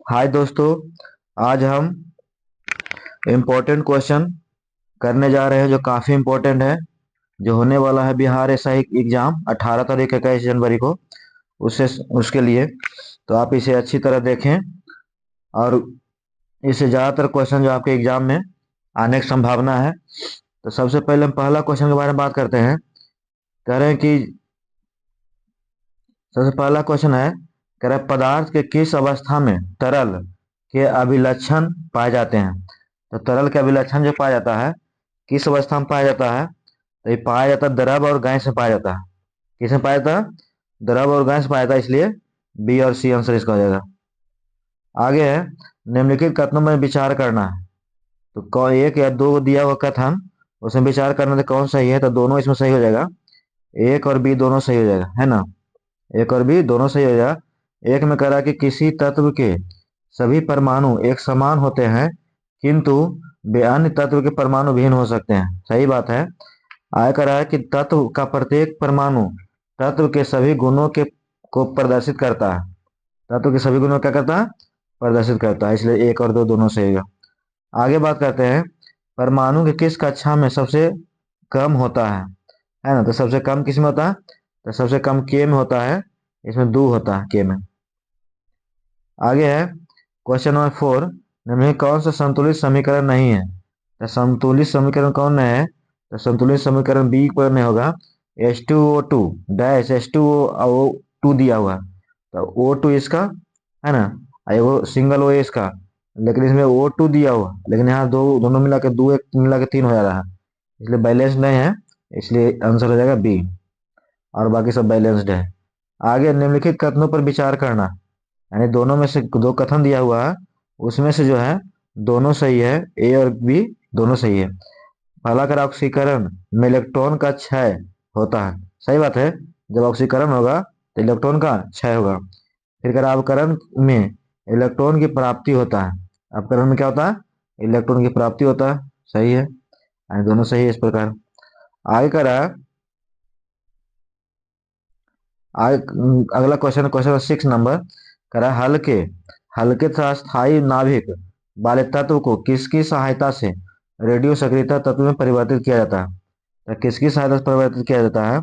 हाय दोस्तों। आज हम इम्पोर्टेंट क्वेश्चन करने जा रहे हैं जो काफ़ी इम्पोर्टेंट है, जो होने वाला है बिहार एसआई एग्जाम 18 तारीख 21 जनवरी को। उससे उसके लिए तो आप इसे अच्छी तरह देखें और इससे ज़्यादातर क्वेश्चन जो आपके एग्जाम में आने की संभावना है। तो सबसे पहले हम पहला क्वेश्चन के बारे में बात करते हैं। कह रहे हैं कि सबसे पहला क्वेश्चन है, कह रहा है पदार्थ के किस अवस्था में तरल के अभिलक्षण पाए जाते हैं। तो तरल के अभिलक्षण जो पाया जाता है किस अवस्था में पाया जाता है, तो ये पाया जाता है द्रव और गैस में पाया जाता है। किस में पाया जाता है? द्रव और गैस पाया जाता है, इसलिए बी और सी आंसर इसका हो जाएगा। आगे है, निम्नलिखित कथनों में विचार करना है। तो एक या दो दिया हुआ कथन, उसमें विचार करना तो कौन सही है, तो दोनों इसमें सही हो जाएगा। एक और बी दोनों सही हो जाएगा, है ना। एक और बी दोनों सही हो जाएगा। एक में कह रहा है कि किसी तत्व के सभी परमाणु एक समान होते हैं, किंतु वे अन्य तत्व के परमाणु भिन्न हो सकते हैं। सही बात है। आगे कह रहा है कि तत्व का प्रत्येक परमाणु तत्व के सभी गुणों के को प्रदर्शित करता है। तत्व के सभी गुणों को क्या करता है? प्रदर्शित करता है, इसलिए एक और दो दोनों सही होगा। आगे बात करते हैं, परमाणु के किस कक्षा में सबसे कम होता है ना। तो सबसे कम किस में होता है? तो सबसे कम के में होता है, इसमें दो होता है के में। आगे है क्वेश्चन नंबर 4, निम्न कौन सा संतुलित समीकरण नहीं है। तो संतुलित समीकरण कौन है? तो संतुलित समीकरण बी पर नहीं होगा। H2O2 डैश H2O टू दिया हुआ है, तो O2 इसका है ना, वो सिंगल O है इसका, लेकिन इसमें O2 दिया हुआ, लेकिन यहाँ दो दोनों मिला के दो एक मिला के तीन हो जा रहा है, इसलिए बैलेंस नहीं है, इसलिए आंसर हो जाएगा बी। और बाकी सब बैलेंस्ड है। आगे निम्नलिखित कथनों पर विचार करना, यानी दोनों में से दो कथन दिया हुआ है, उसमें से जो है दोनों सही है, ए और बी दोनों सही है। पहला कर ऑक्सीकरण में इलेक्ट्रॉन का क्षय होता है। सही बात है, जब ऑक्सीकरण होगा तो इलेक्ट्रॉन का क्षय होगा। फिर कर अवकरण में इलेक्ट्रॉन की प्राप्ति होता है। अवकरण में क्या होता है? इलेक्ट्रॉन की प्राप्ति होता है। सही है, यानी दोनों सही है इस प्रकार। आगे करा आगे अगला क्वेश्चन, क्वेश्चन 6 नंबर, करा हल्के हल्के तथा स्थायी नाभिक वाले तत्व को किसकी सहायता से रेडियो सक्रियता तत्व में परिवर्तित किया जाता है। तो किसकी सहायता से परिवर्तित किया जाता है?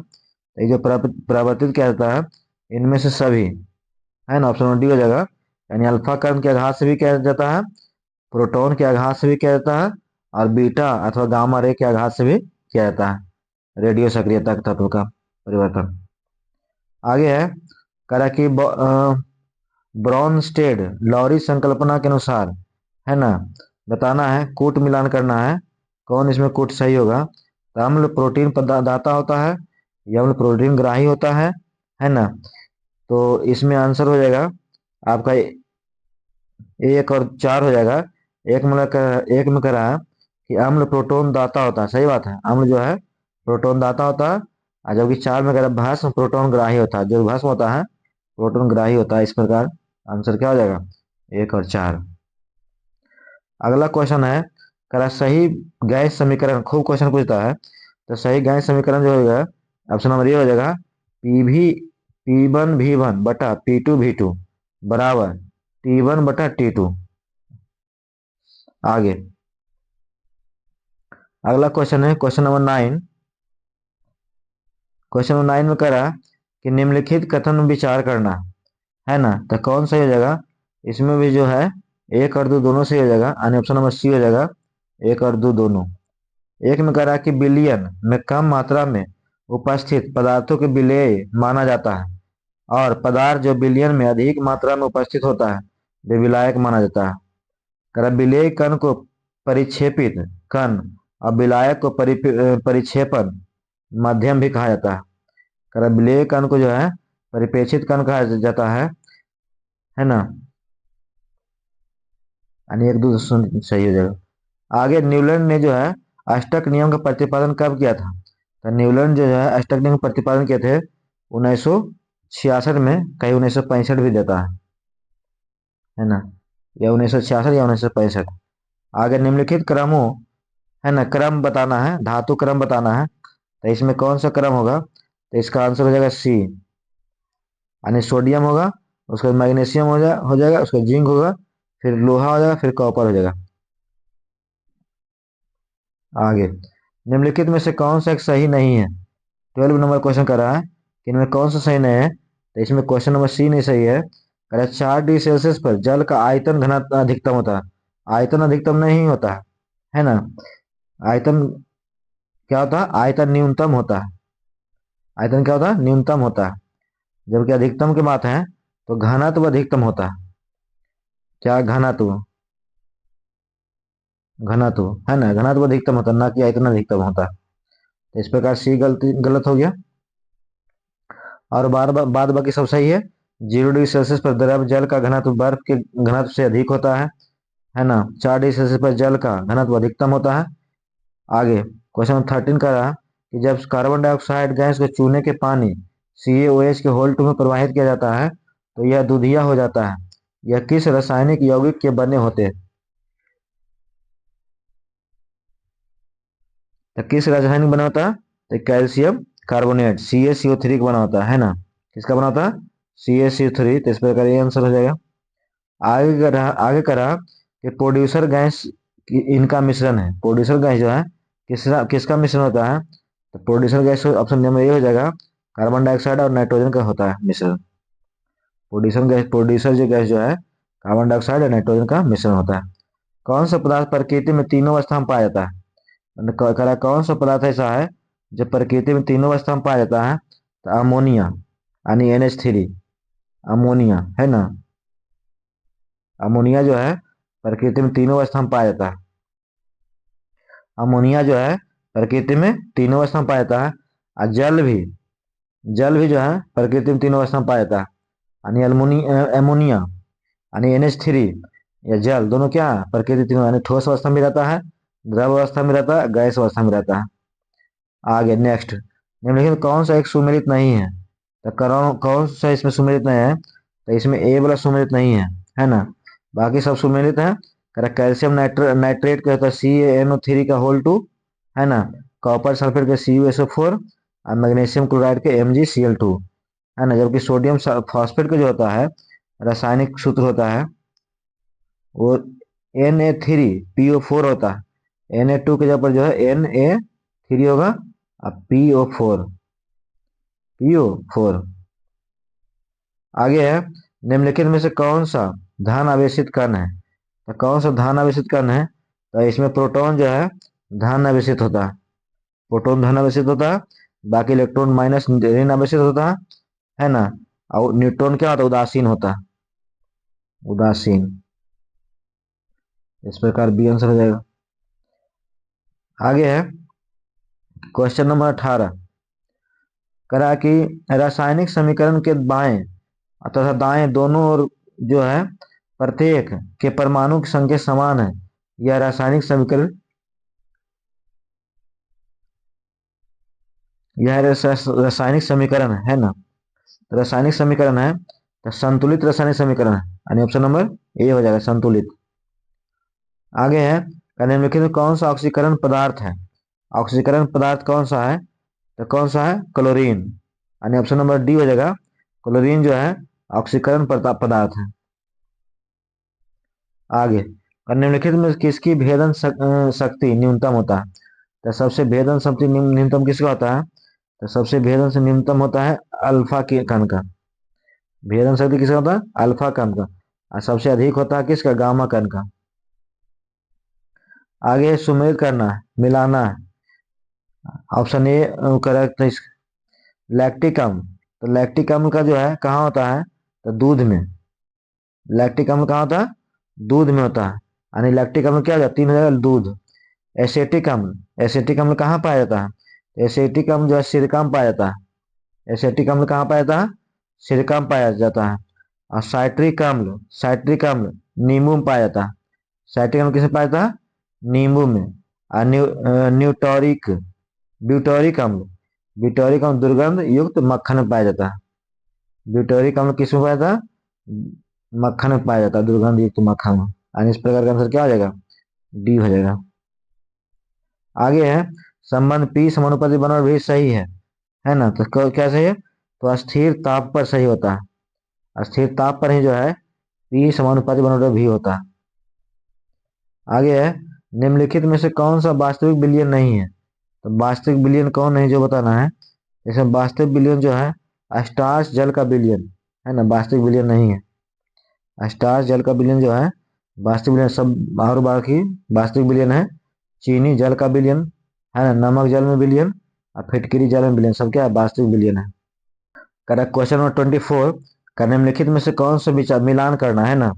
ये जो परिवर्तित किया जाता है, इनमें से सभी, है ना, ऑप्शन डी हो जाएगा। यानी अल्फा कण के आघात से भी किया जाता है, प्रोटॉन के आघात से भी किया जाता है, और बीटा अथवा गामा रे के आघात से भी किया जाता है रेडियो सक्रियता तत्व का परिवर्तन। आगे है, करा कि ब्रॉनस्टेड लॉरी संकल्पना के अनुसार, है ना, बताना है, कूट मिलान करना है, कौन इसमें कूट सही होगा। तो अम्ल प्रोटीन दाता होता है, या अम्ल प्रोटीन ग्राही होता है ना। तो इसमें आंसर हो जाएगा आपका एक और चार हो जाएगा। एक में करा है कि अम्ल प्रोटोन दाता होता है। सही बात है, अम्ल जो है प्रोटोन दाता होता है, और जबकि चार में करा भस्म प्रोटोन ग्राही होता है। जो भस्म होता है प्रोटोन ग्राही होता है। इस प्रकार आंसर क्या हो जाएगा? एक और चार। अगला क्वेश्चन है, करा सही गैस समीकरण, खूब क्वेश्चन पूछता है। तो सही गैस समीकरण जो होगा, ऑप्शन नंबर ए हो जाएगा, P1 V1 बटा P2 V2 बराबर T1 बटा T2। आगे अगला क्वेश्चन है क्वेश्चन नंबर 9। क्वेश्चन नंबर 9 में करा कि निम्नलिखित कथन में विचार करना, है ना। तो कौन सही हो जाएगा? इसमें भी जो है एक और दो दोनों सही हो जाएगा, यानी ऑप्शन नंबर सी हो जाएगा, एक और दो दोनों। एक में कह रहा है कि बिलियन में कम मात्रा में उपस्थित पदार्थों के विलेय माना जाता है, और पदार्थ जो बिलियन में अधिक मात्रा में उपस्थित होता है वे विलायक माना जाता है। कह रहा है विलेय कण को परिक्षेपित कण और विलायक को परिक्षेपण माध्यम भी कहा जाता है। कह रहा है विलेय कण को जो है परिप्रेक्षित कण कहा जाता है ना, यानी एक दो सही हो जाएगा। आगे न्यूलैंड ने जो है अष्टक नियम का प्रतिपादन कब किया था। तो न्यूलैंड जो है अष्टक नियम का प्रतिपादन किए थे 1966 में, कहीं 1965 भी देता है ना, या 1966 या 1965। आगे निम्नलिखित क्रमों, है ना, क्रम बताना है, धातु क्रम बताना है। तो इसमें कौन सा क्रम होगा? तो इसका आंसर हो जाएगा सी, यानी सोडियम होगा, उसका मैग्नीशियम हो जाएगा, उसका जिंक होगा, फिर लोहा हो जाएगा, फिर कॉपर हो जाएगा। आगे, निम्नलिखित में से कौन सा एक सही नहीं है? 12 नंबर क्वेश्चन कर रहा है कि इनमें कौन सा सही नहीं है। तो इसमें क्वेश्चन नंबर सी नहीं सही है। कह रहा है 4 डिग्री सेल्सियस पर जल का आयतन घनत्व अधिकतम होता है। आयतन अधिकतम नहीं होता है ना। आयतन क्या होता है? आयतन न्यूनतम होता है। आयतन क्या होता है? न्यूनतम होता है। जबकि अधिकतम की बात है तो घनत्व अधिकतम होता है। क्या? घनत्व। घनत्व है ना, घनत्व अधिकतम होता है, ना कि आयतन अधिकतम होता है। तो इस प्रकार सी गलती गलत हो गया। और बाद बाकी सब सही है। 0 डिग्री सेल्सियस पर द्रव जल का घनत्व बर्फ के घनत्व से अधिक होता है ना। 4 डिग्री सेल्सियस पर जल का घनत्व अधिकतम होता है। आगे क्वेश्चन नंबर 13 का रहा कि जब कार्बन डाइऑक्साइड गैस को चूने के पानी CaOH के होल 2 में प्रवाहित किया जाता है तो यह दूधिया हो जाता है। यह किस रासायनिक यौगिक के बने होते हैं? तो किस रासायनिक बना होता है? तो कैल्शियम कार्बोनेट CaCO3 का बना होता है ना। किसका बना होता है? CaCO3। तो इस प्रकार ये आंसर हो जाएगा। आगे करा कि प्रोड्यूसर गैस इनका मिश्रण है। प्रोड्यूसर गैस जो है किसका मिश्रण होता है? तो producer gas option number A हो जाएगा। कार्बन डाइऑक्साइड और नाइट्रोजन का होता है मिश्रण। प्रोड्यूसर जो गैस जो है कार्बन डाइऑक्साइड और नाइट्रोजन का मिश्रण होता है। कौन सा पदार्थ प्रकृति में तीनों अवस्था में पाया जाता है? करा कौन सा पदार्थ ऐसा है जो प्रकृति में तीनों अवस्था में पाया जाता है? तो अमोनिया यानी NH3। अमोनिया है ना। अमोनिया जो है प्रकृति में तीनों अवस्था में पाया जाता है। अमोनिया जो है प्रकृति में तीनों अवस्था में पाया जाता है। और जल भी जो है प्रकृति में तीनों अवस्था में पाया जाता है। यानी एमोनिया यानी NH3 या जल दोनों क्या है? प्रकृति तीनों, यानी ठोस अवस्था में रहता है, द्रव अवस्था में रहता है, गैस अवस्था में रहता है। आगे नेक्स्ट, निम्नलिखित कौन सा एक सुमेलित नहीं है? तो कौन सा इसमें सुमेलित नहीं है? तो इसमें ए वाला सुमेलित नहीं है ना। बाकी सब सुमेलित है। कैल्शियम नाइट्रेट का होता है CaNO3 का होल 2 है ना। कॉपर सल्फेट के CuSO4 और मैग्नीशियम क्लोराइड के MgCl2 है ना। जबकि सोडियम फॉस्फेट का जो होता है रासायनिक सूत्र होता है वो Na3PO4 होता है। Na2 के जगह पर जो है Na3 होगा और PO4। आगे है, निम्नलिखित में से कौन सा धन आवेशित कण है? तो कौन सा धन आवेशित कण है? तो इसमें प्रोटॉन जो है धन आवेशित होता है। प्रोटॉन धन आवेशित होता है। बाकी इलेक्ट्रॉन माइनस ऋण आवेशित होता है ना। और न्यूट्रॉन क्या होता है? उदासीन होता है। उदासीन। इस प्रकार बी आंसर हो जाएगा। आगे है क्वेश्चन नंबर 18। करा कि रासायनिक समीकरण के बाएं तथा दाएं दोनों ओर जो है प्रत्येक के परमाणु की संख्या समान है। यह रासायनिक समीकरण रासायनिक समीकरण है ना। रासायनिक समीकरण है तो संतुलित रासायनिक समीकरण है, यानी ऑप्शन नंबर ए हो जाएगा, संतुलित। आगे है, निम्नलिखित में कौन सा ऑक्सीकरण पदार्थ है? ऑक्सीकरण पदार्थ कौन सा है? तो कौन सा है? क्लोरीन, यानी ऑप्शन नंबर डी हो जाएगा। क्लोरीन जो है ऑक्सीकरण पदार्थ है। आगे, निम्नलिखित में किसकी भेदन शक्ति न्यूनतम होता है? तो सबसे भेदन शक्ति न्यूनतम किसका होता है? तो सबसे भेदन से न्यूनतम होता है अल्फा के कण का। भेदन शक्ति किसका होता है? अल्फा कण का। और सबसे अधिक होता है किसका? गामा कण का। आगे सुमेलित करना है, मिलाना है। ऑप्शन ए करेक्ट है। लैक्टिक अम्ल, तो लैक्टिक अम्ल का जो है कहाँ होता है? तो दूध में। लैक्टिक अम्ल कहाँ होता है? दूध में होता है। यानी लैक्टिक अम्ल क्या हो जाता है? 3 हो जाएगा दूध। एसेटिक अम्ल, एसेटिक अम्ल कहाँ पाया जाता है? एसेटिक अम्ल जो है सिरका में पाया जाता है। एसेटिक अम्ल कहाँ पाया जाता है? सिरका में पाया जाता है। और साइट्रिक अम्ल नींबू में पाया जाता है। साइट्रिक अम्ल किसमें पाया जाता है? नींबू में। और न्यूटोरिक ब्यूटोरिक अम्ल, ब्यूटोरिक अम्ल दुर्गंध युक्त मक्खन में पाया जाता है। ब्यूटोरिक अम्ल किसमें पाया जाता है? मक्खन में पाया जाता है, दुर्गंध युक्त मक्खन में। यानी इस प्रकार का आंसर क्या हो जाएगा? डी हो जाएगा। आगे है, संबंध P समानुपाती बना भी सही है ना। तो क्या सही है? तो अस्थिर ताप पर सही होता है। अस्थिर ताप पर ही जो है P समानुपाती 1/V होता है। आगे है, निम्नलिखित में से कौन सा वास्तविक बिलियन नहीं है? तो वास्तविक बिलियन कौन नहीं जो बताना है। जैसे वास्तविक बिलियन जो है स्टार्स जल का बिलियन है ना, वास्तविक बिलियन नहीं है। स्टार्स जल का बिलियन जो है वास्तविक बिलियन सब, और बाकी वास्तविक बिलियन है चीनी जल का बिलियन है ना, नमक जल में बिलियन और फिटकरी जल में बिलियन, सब क्या है वास्तविक बिलियन है। करेक्ट। क्वेश्चन नंबर 24 का निम्नलिखित में से कौन सा विचार मिलान करना है ना,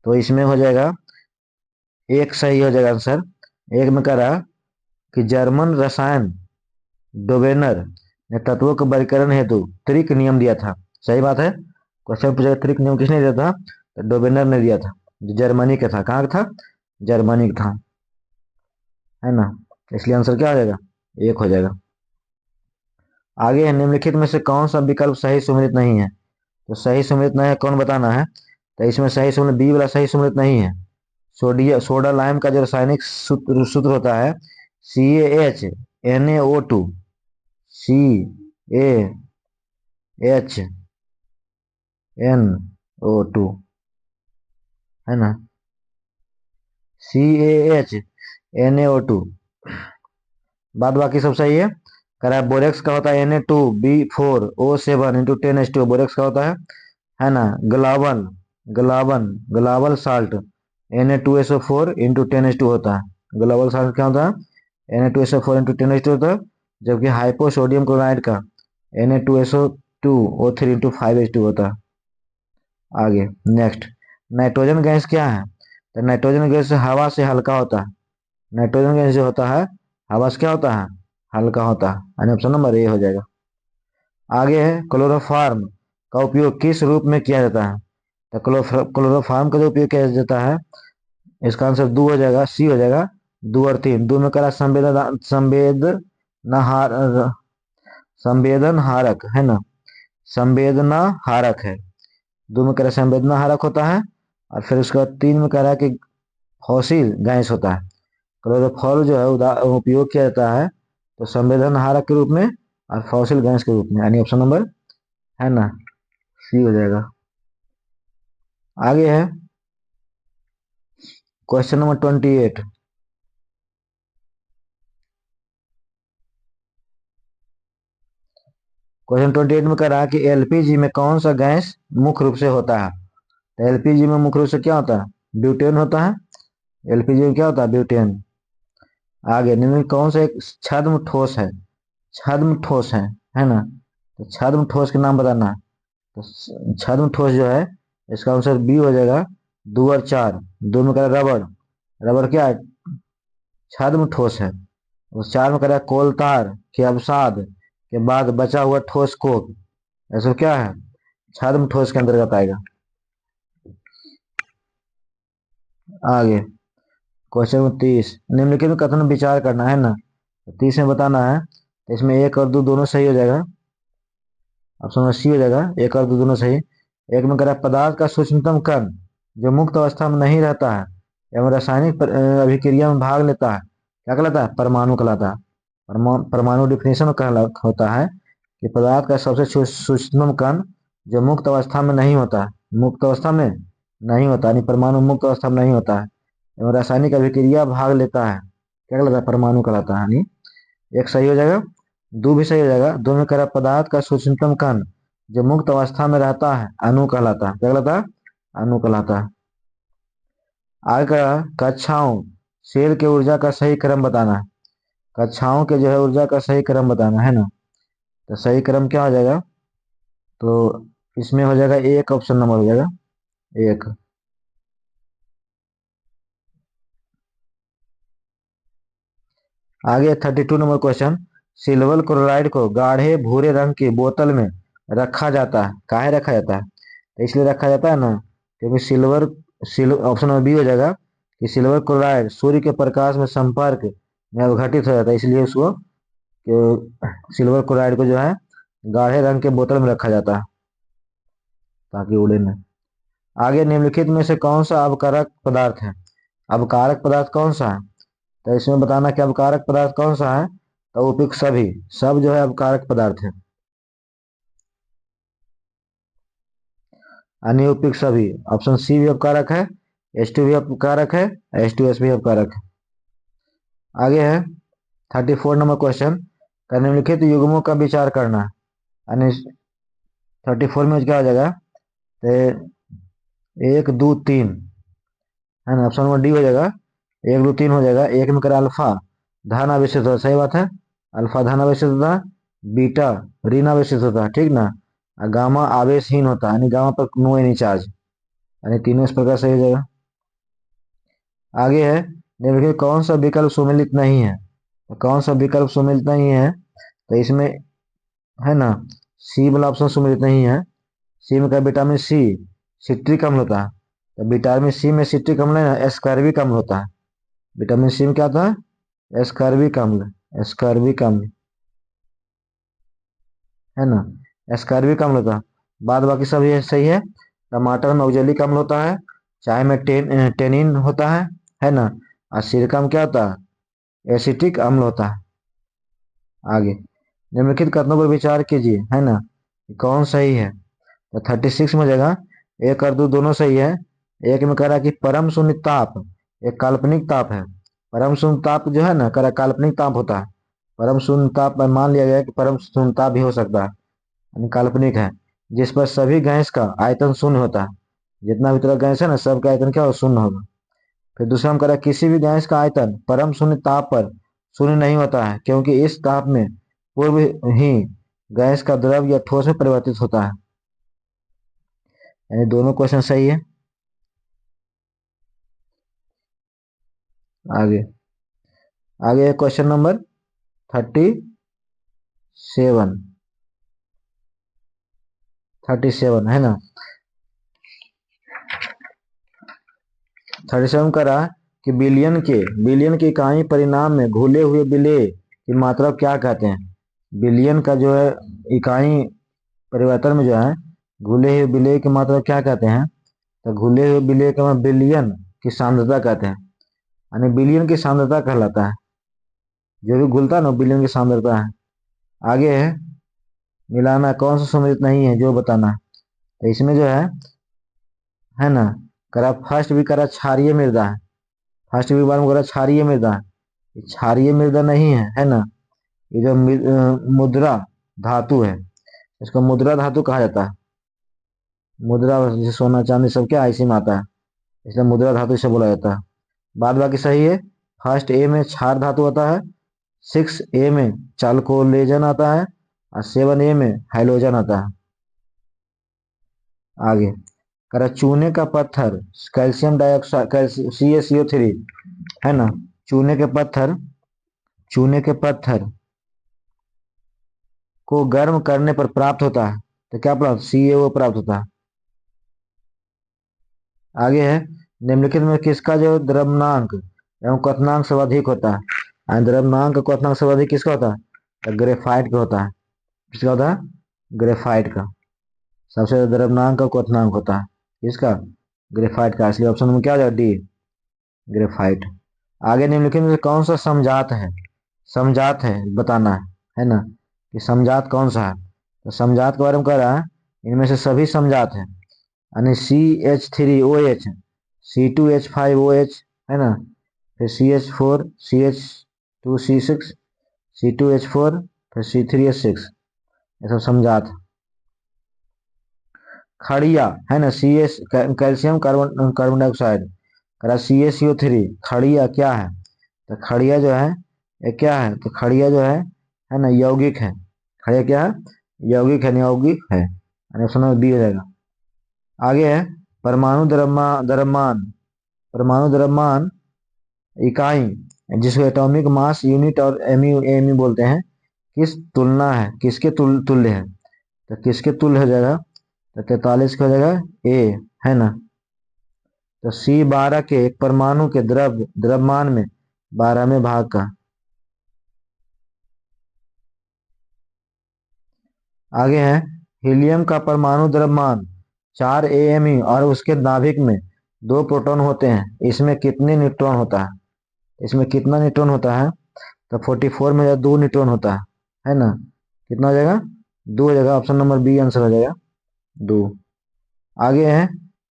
तो इसमें हो जाएगा एक सही हो जाएगा आंसर। एक में कह रहा कि जर्मन रसायन डोबेनर ने तत्वों के वर्गीकरण हेतु त्रिक नियम दिया था। सही बात है। क्वेश्चन पूछा त्रिक नियम किसने दिया था, तो डोबेनर ने दिया था, जो जर्मनी का था। कहाँ का था, जर्मनी का था, है ना। इसलिए आंसर क्या हो जाएगा, एक हो जाएगा। आगे है, निम्नलिखित में से कौन सा विकल्प सही सुमेलित नहीं है? तो सही सुमेलित नहीं है कौन बताना है। तो इसमें सही सुमेलित बी वाला सही सुमेलित नहीं है। सोडियम सोडा लाइम का जो रासायनिक सूत्र होता है CaHNaO2, CaHNO2 है ना, CaHNaO2। बाद बाकी सब सही है। कह रहा है बोरेक्स का होता है Na2B4O7 × 10H2, बोरेक्स का होता है ना। ग्लावन ग्लावन ग्लावल साल्ट Na2SO4 × 10H2 होता है। ग्लावल साल्ट क्या होता है, Na2SO4 × 10H2 होता है। जबकि हाइपो सोडियम क्लोराइड का Na2SO2O3 × 5H2 होता है। आगे नेक्स्ट, नाइट्रोजन गैस क्या है? तो नाइट्रोजन गैस हवा से हल्का होता है। नाइट्रोजन गैस जो होता है हवा से क्या होता है, हल्का होता है, यानी ऑप्शन नंबर ए हो जाएगा। आगे है, क्लोरोफार्म का उपयोग किस रूप में किया जाता है? तो क्लोरोफार्म का जो उपयोग किया जाता है, इसका आंसर दो हो जाएगा, सी हो जाएगा। 2 और 3, दो में करा संवेदन हारक है ना, संवेदना हारक है। दो में कह रहा है संवेदना हारक होता है। और फिर उसके बाद 3 में कह रहा है कि फॉसिल गैस होता है। क्लोरोफॉर्म जो है उपयोग किया जाता है तो संवेदन हारक के रूप में और फॉसिल गैस के रूप में, यानी ऑप्शन नंबर है ना, सी हो जाएगा। आगे है क्वेश्चन नंबर 28। क्वेश्चन 28 में कह रहा है कि एलपीजी में कौन सा गैस मुख्य रूप से होता है? तो एलपीजी में मुख्य रूप से क्या होता है, ब्यूटेन होता है। एलपीजी में क्या होता है, ब्यूटेन। आगे निम्न में कौन सा एक छद्म ठोस है? छद्म ठोस है ना। तो छद्म ठोस के नाम बताना है। तो छद्म ठोस जो है इसका आंसर बी हो जाएगा। 2 और 4, दो में कह रहा रबड़, रबड़ क्या है, छद्म ठोस है। उस 4 में कह रहा है कोलतार के अवसाद के बाद बचा हुआ ठोस कोक, ऐसा क्या है, छद्म ठोस के अंतर्गत आएगा। आगे क्वेश्चन 30, निम्नलिखित में कथन विचार करना है ना, तो 30 में बताना है। तो इसमें 1 और 2 दोनों सही हो जाएगा, ऑप्शन सी हो जाएगा। 1 और 2 दोनों सही। एक में कह रहा है पदार्थ का सूक्ष्मतम कण जो मुक्त अवस्था में नहीं रहता है एवं रासायनिक अभिक्रिया में भाग लेता है, क्या कहलाता है, परमाणु कहलाता है। परमाणु डिफिनेशन होता है कि पदार्थ का सबसे सूक्ष्मतम कण जो मुक्त अवस्था में नहीं होता है, मुक्त अवस्था में नहीं होता, यानी परमाणु मुक्त अवस्था में नहीं होता है एवं रासायनिक अभिक्रिया भाग लेता है, क्या कहलाता है, परमाणु कहलाता है। यानी एक सही हो जाएगा, दो भी सही हो जाएगा। दो में कह रहा पदार्थ का सूक्ष्मतम कण जो मुक्त अवस्था में रहता है अणु कहलाता है, क्या कहलाता है, अणु कहलाता है। आगे का कक्षाओं सेल के ऊर्जा का सही क्रम बताना है। कक्षाओं के जो है ऊर्जा का सही क्रम बताना है ना, तो सही क्रम क्या हो जाएगा, तो इसमें हो जाएगा एक, ऑप्शन नंबर हो जाएगा एक। आगे 32 नंबर क्वेश्चन, सिल्वर क्लोराइड को गाढ़े भूरे रंग की बोतल में रखा जाता है, काहे रखा जाता है? तो इसलिए रखा जाता है ना क्योंकि सिल्वर ऑप्शन नंबर बी हो जाएगा कि सिल्वर क्लोराइड सूर्य के प्रकाश में संपर्क में अवघटित हो जाता है, इसलिए उसको सिल्वर क्लोराइड को जो है गाढ़े रंग के बोतल में रखा जाता है ताकि उड़े न। आगे निम्नलिखित में से कौन सा अवकारक पदार्थ है? अवकारक पदार्थ कौन सा है? तो इसमें बताना कि अवकारक पदार्थ कौन सा है, तो उपयुक्त सभी, सब जो है अवकारक पदार्थ है। अनिरूपिक सभी, ऑप्शन सी भी अपकारक है, H2 भी अपकारक है, H2S भी अपकारक है। आगे है 34 नंबर क्वेश्चन, निम्नलिखित युग्मों का विचार करना है। यानी 34 में क्या हो जाएगा, तो 1 2 3 है ना, ऑप्शन नंबर डी हो जाएगा, 1 2 3 हो जाएगा। एक में करा अल्फा धन आवेशित होता है, सही बात है, अल्फा धन आवेशित होता है, बीटा ऋण आवेशित होता है, ठीक ना, और गामा आवेशहीन होता है, यानी गामा पर नो एनी चार्ज, यानी तीनों इस प्रकार सही हो जाएगा। आगे है निम्नलिखित कौन सा विकल्प सुमेलित नहीं है, तो कौन सा विकल्प सुमेलित नहीं है, तो इसमें है ना सी वाला ऑप्शन सुमेलित नहीं है। सी में क्या, विटामिन सी सिट्रिक अम्ल होता है, तो विटामिन सी में सिट्रिक अम्ल है ना, एस्कॉर्बिक अम्ल होता है। विटामिन सी में क्या होता है, एस्कॉर्बिक अम्ल, एस्कॉर्बिक अम्ल है ना, एस्कॉर्बिक अम्ल होता है। बाद बाकी सब ये सही है। टमाटर में ऑक्जेलिक अम्ल होता है, चाय में टेनिन होता है ना, और सिरका में क्या होता है, एसिटिक अम्ल होता है। आगे निम्नलिखित कथनों पर विचार कीजिए, है ना, कौन सही है, तो 36 में जगह एक और दो दोनों सही है। एक में कह रहा है कि परम शून्य ताप एक काल्पनिक ताप है। परम शून्य ताप जो है ना, कह रहा काल्पनिक ताप होता है। परम शून्य ताप मान लिया गया है कि परम शून्य ताप भी हो सकता है, यानी काल्पनिक है, जिस पर सभी गैस का आयतन शून्य होता है। जितना भी तरह गैस है ना, सबका आयतन क्या हो, शून्य होगा। फिर दूसरा हम कह रहा है किसी भी गैस का आयतन परम शून्य ताप पर शून्य नहीं होता है, क्योंकि इस ताप में पूर्व ही गैस का द्रव या ठोस में परिवर्तित होता है। यानी दोनों क्वेश्चन सही है। आगे आगे क्वेश्चन नंबर 37, 37 है ना। 37 का रहा कि बिलियन की इकाई परिणाम में घुले हुए विलेय की मात्रा को क्या कहते हैं। बिलियन का जो है इकाई परिवर्तन में जो है घुले हुए विलेय की मात्रा क्या कहते हैं, तो घुले हुए विलेय को हम बिलियन की सांद्रता कहते हैं, यानी बिलियन की सांद्रता कहलाता है। जो भी घुलता है ना बिलियन की सांद्रता है। आगे है मिलाना कौन सा सम्मिलित नहीं है जो बताना है। तो इसमें जो है ना, करा फर्स्ट भी करा क्षारीय मृदा है। फर्स्ट भी बार में करा क्षारीय मृदा है, ये क्षारीय मृदा नहीं है ना। ये जो मुद्रा धातु है, इसको मुद्रा धातु कहा जाता है। मुद्रा जैसे सोना चांदी सब क्या इसी में आता है, इसलिए मुद्रा धातु इसे बोला जाता है। बाद बाकी सही है। फर्स्ट ए में क्षार धातु होता है, 6 ए में चाल्कोलेजन आता है, और 7 ए में हाइलोजन आता है। आगे करा चूने का पत्थर कैल्शियम डाइऑक्साइड CaCO3 है ना। चूने के पत्थर चूने के पत्थर को गर्म करने पर प्राप्त होता है, तो क्या प्राप्त, CaO प्राप्त होता है। आगे है निम्नलिखित में किसका जो द्रव्यमांक एवं क्वथनांक सर्वाधिक होता है। द्रव्यमांक क्वथनांक सर्वाधिक किसका होता है, तो ग्रेफाइट का होता है। किसका होता है, ग्रेफाइट का सबसे ज्यादा द्रव्यमांक और क्वथनांक होता है। किसका, ग्रेफाइट का, इसलिए ऑप्शन में क्या हो जाएगा, डी, ग्रेफाइट। आगे निम्नलिखित में से कौन सा समजात है, समजात है बताना है ना, कि समजात कौन सा है। तो समजात के बारे में कह रहा है इनमें से सभी समजात है, यानी CH3OH, C2H5OH है ना, फिर CH4 CH2C6 C2H4 फिर C3H6, ये सब समजात। खड़िया है ना, कैल्शियम कार्बन कार्बन डाइऑक्साइड, करा CaCO3, खड़िया क्या है, तो खड़िया जो है ये क्या है, तो खड़िया जो है ना यौगिक है। खड़िया क्या है, यौगिक है, यौगिक है, यानी ऑप्शन नंबर बी हो जाएगा। आगे है परमाणु द्रव्यमान इकाई, जिसको एटॉमिक मास यूनिट और एमयू बोलते हैं, किस तुलना है, किसके तुल्य है, तो किसके तुल्य हो जाएगा, तो 43 का हो जाएगा ए, है ना। तो C12 के एक परमाणु के द्रव्यमान में 12वें भाग का। आगे है हीलियम का परमाणु द्रव्यमान 4 AMU और उसके नाभिक में 2 प्रोटॉन होते हैं, इसमें कितने न्यूट्रॉन होता है, इसमें कितना न्यूट्रॉन होता है, तो 44 में 2 न्यूट्रॉन होता है ना। कितना हो जाएगा, 2 हो जाएगा, ऑप्शन नंबर बी आंसर हो जाएगा 2। आगे है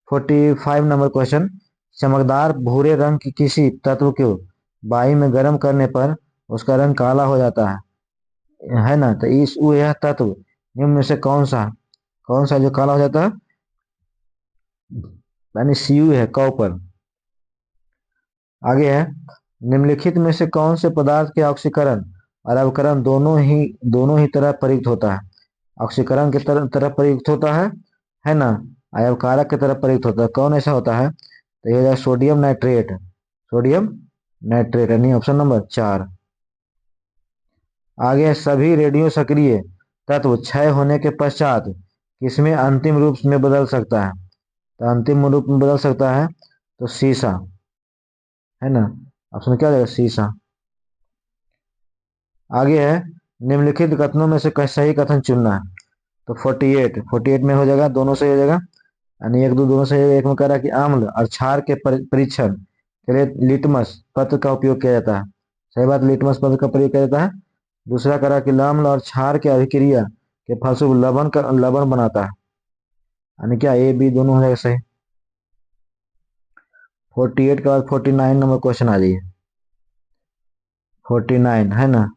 45 नंबर क्वेश्चन। चमकदार भूरे रंग की किसी तत्व को वायु में गर्म करने पर उसका रंग काला हो जाता है ना। तो यह तत्व निम्न में से कौन सा जो काला हो जाता है, यानी सीयू है कॉपर। आगे है निम्नलिखित में से कौन से पदार्थ के ऑक्सीकरण और अवकरण दोनों ही तरह प्रयुक्त होता है। ऑक्सीकरण की तरफ प्रयुक्त होता है ना। अवकारक की तरफ प्रयुक्त होता है, कौन ऐसा होता है? तो ये सोडियम नाइट्रेट। सोडियम नाइट्रेट यानी ऑप्शन नंबर 4। आगे सभी रेडियो सक्रिय तत्व क्षय होने के पश्चात किसमें अंतिम रूप में बदल सकता है? तो अंतिम रूप में बदल सकता है तो सीसा, है ना। ऑप्शन क्या हो जाएगा? सीसा। आगे है निम्नलिखित कथनों में से सही कथन चुनना है। तो 48 में हो जाएगा, दोनों सही हो जाएगा, यानी एक दो दोनों सही हो जाएगा। एक में कह रहा है कि अम्ल और क्षार के परीक्षण के लिए लिटमस पत्र का उपयोग किया जाता है। सही बात, लिटमस पत्र का प्रयोग किया जाता है। दूसरा कह रहा है कि अम्ल और क्षार के अभिक्रिया के फलस्वरूप लवण बनाता है, यानी क्या ए बी दोनों हो जाएगा सही। 48 के बाद 49 नंबर क्वेश्चन आ जाइए। 49 है ना।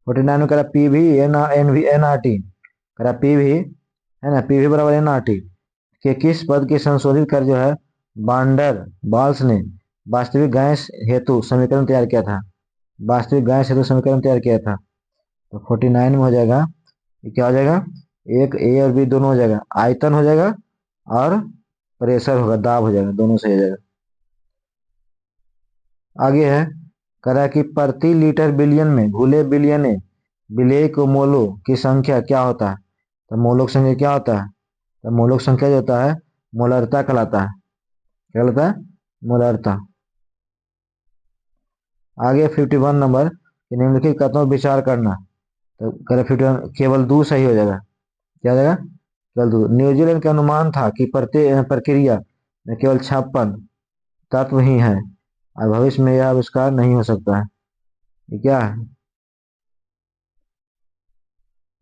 49 में कह रहा पी भी एन आर टी, कह रहा पी भी है ना, पी भी बराबर एन आर टी के किस पद की संशोधित कर जो है बांडर बाल्स ने वास्तविक गैस हेतु समीकरण तैयार किया था। वास्तविक गैस हेतु समीकरण तैयार किया था। तो 49 में हो जाएगा, ये क्या हो जाएगा? एक ए और बी दोनों हो जाएगा, आयतन हो जाएगा और प्रेशर होगा, दाब हो जाएगा, दोनों सही हो जाएगा। आगे है कह रहा है कि प्रति लीटर बिलियन में घुले बिलियने विलेय को मोलों की संख्या क्या होता है? तो मोलों की संख्या क्या होता है? तो मोलों की संख्या जो होता है मोलरता कहलाता है। क्या कहलाता है? मोलरता। आगे 51 नंबर कि निम्नलिखित कथनों पर विचार करना। तो करे 51 केवल दो सही हो जाएगा। क्या हो जाएगा? केवल दो। न्यूजीलैंड का अनुमान था कि प्रत्येक प्रक्रिया में केवल 56 तत्व ही है और भविष्य में यह आविष्कार नहीं हो सकता है। ये क्या है?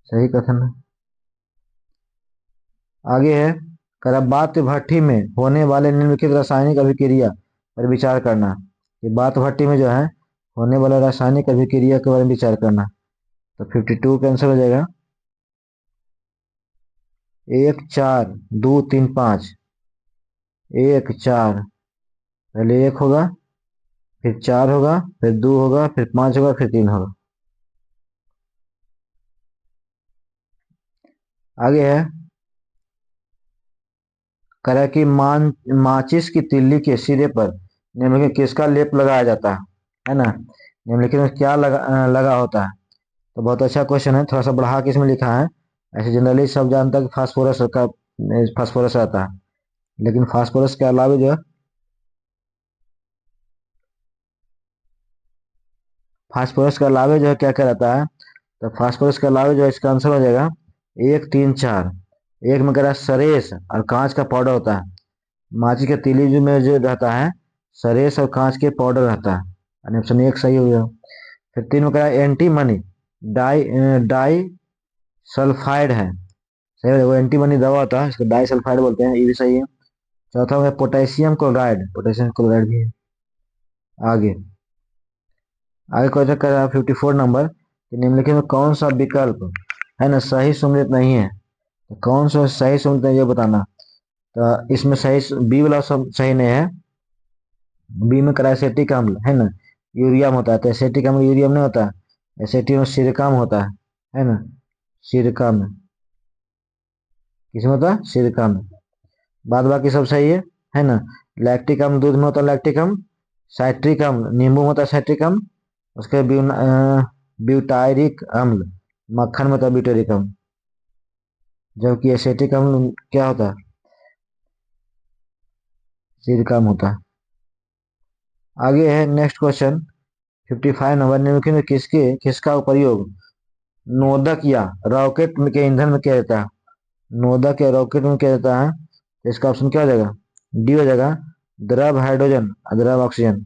सही कथन है। आगे है बात भट्ठी में होने वाले निम्नलिखित रासायनिक अभिक्रिया पर विचार करना। ये बात भट्ठी में जो है होने वाला रासायनिक अभिक्रिया के बारे में विचार करना। तो 52 का आंसर हो जाएगा 1 4 2 3 5। 1 4, पहले 1 होगा, फिर 4 होगा, फिर 2 होगा, फिर 5 होगा, फिर 3 होगा। आगे है करा कि माचिस की तिल्ली के सिरे पर निम्नलिखित किसका लेप लगाया जाता है ना। निम्नलिखित में क्या लगा होता है? तो बहुत अच्छा क्वेश्चन है, थोड़ा सा बढ़ा के इसमें लिखा है। ऐसे जनरली सब जानता है कि फास्फोरस आता है, लेकिन फास्फोरस के अलावा जो है क्या क्या रहता है? तो फास्फोरस के अलावा जो है इसका आंसर हो जाएगा 1 3 4। एक में कह रहा है सरेस और कांच का पाउडर होता है। माचिस के तीली में जो रहता है सरेस और कांच के पाउडर रहता है, यानी ऑप्शन 1 सही हो गया। फिर 3 में कह रहा है antimony die disulphide है। सही है, वो एंटी मनी दवा होता है, इसको डाई सल्फाइड बोलते हैं, ये भी सही है। चौथा में पोटेशियम क्लोराइड भी है। आगे आगे क्वेश्चन कर रहा है 54 नंबर कि निम्नलिखित में कौन सा विकल्प है ना सही सुमेलित नहीं है। तो कौन सा सही सुमेलित नहीं, ये बताना। तो इसमें सही बी वाला सब सही नहीं है। बी में करा एसेटिक अम्ल है ना, यूरियम होता है। तो एसेटिक अम्ल यूरियम नहीं होता, एसेटिक में सिरकाम होता है ना। सिरकाम किसमें होता है? सिरकाम। बाद बाकी सब सही है ना। लैक्टिक अम्ल दूध में होता है, लैक्टिक अम्ल। साइट्रिक अम्ल नींबू में होता है, साइट्रिक अम्ल। उसके ब्यूटायरिक अम्ल मक्खन में होता है, ब्यूटेरिक अम्ल। जबकि एसेटिक अम्ल क्या होता है? सिरकाम होता है। आगे है नेक्स्ट क्वेश्चन 55 नंबर निम्नलिखित में किसका प्रयोग नोदक या रॉकेट के ईंधन में किया जाता है? नोदक या रॉकेट में किया जाता है, तो इसका ऑप्शन क्या हो जाएगा? डी हो जाएगा। द्रव हाइड्रोजन और द्रव ऑक्सीजन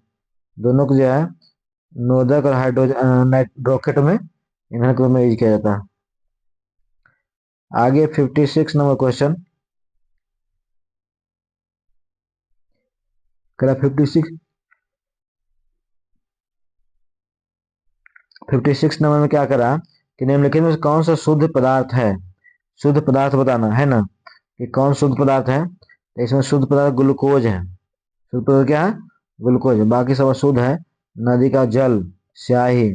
दोनों को जो है नोदक और हाइड्रोजन रॉकेट में ईंधन के रूप में यूज किया जाता है। आगे 56 नंबर क्वेश्चन कह रहा 56 नंबर में क्या करा कि निम्नलिखित में से कौन सा शुद्ध पदार्थ है, शुद्ध पदार्थ बताना है ना कि कौन शुद्ध पदार्थ है। तो इसमें शुद्ध पदार्थ ग्लूकोज है। शुद्ध पदार्थ क्या है? ग्लूकोज है। बाकी सब अशुद्ध है। नदी का जल, स्याही,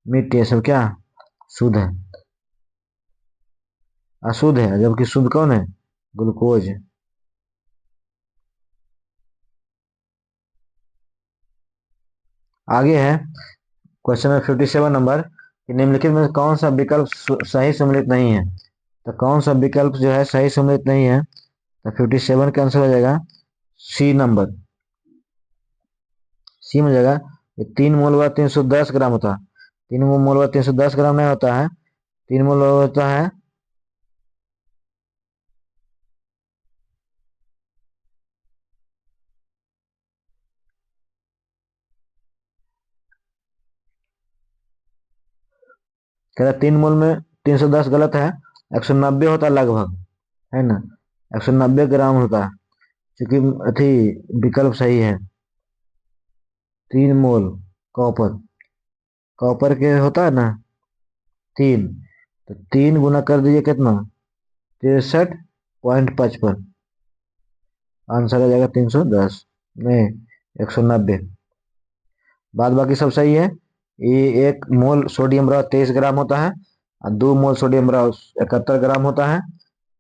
मिट्टी, ये सब क्या शुद्ध है, अशुद्ध है। जबकि शुद्ध कौन है? ग्लूकोज। आगे है क्वेश्चन नंबर 57 नंबर कि निम्नलिखित में कौन सा विकल्प सही सम्मिलित नहीं है। तो कौन सा विकल्प जो है सही सम्मिलित नहीं है, तो 57 का आंसर हो जाएगा सी नंबर। सी में हो जाएगा। ये 3 मोल 310 ग्राम होता है। 3 मोल 310 ग्राम नहीं होता है। 3 मोल होता है कह रहा 3 मोल में 310 गलत है। 190 होता है लगभग, है ना। 190 ग्राम होता है, क्योंकि अथी विकल्प सही है। 3 मोल कॉपर, कॉपर के होता है ना 3, तो 3 गुना कर दीजिए कितना, 63.55। आंसर आ जाएगा 310 नहीं 190। बाद बाकी सब सही है। ये 1 मोल सोडियम रॉ 23 ग्राम होता है, और 2 मोल सोडियम रॉ 71 ग्राम होता है।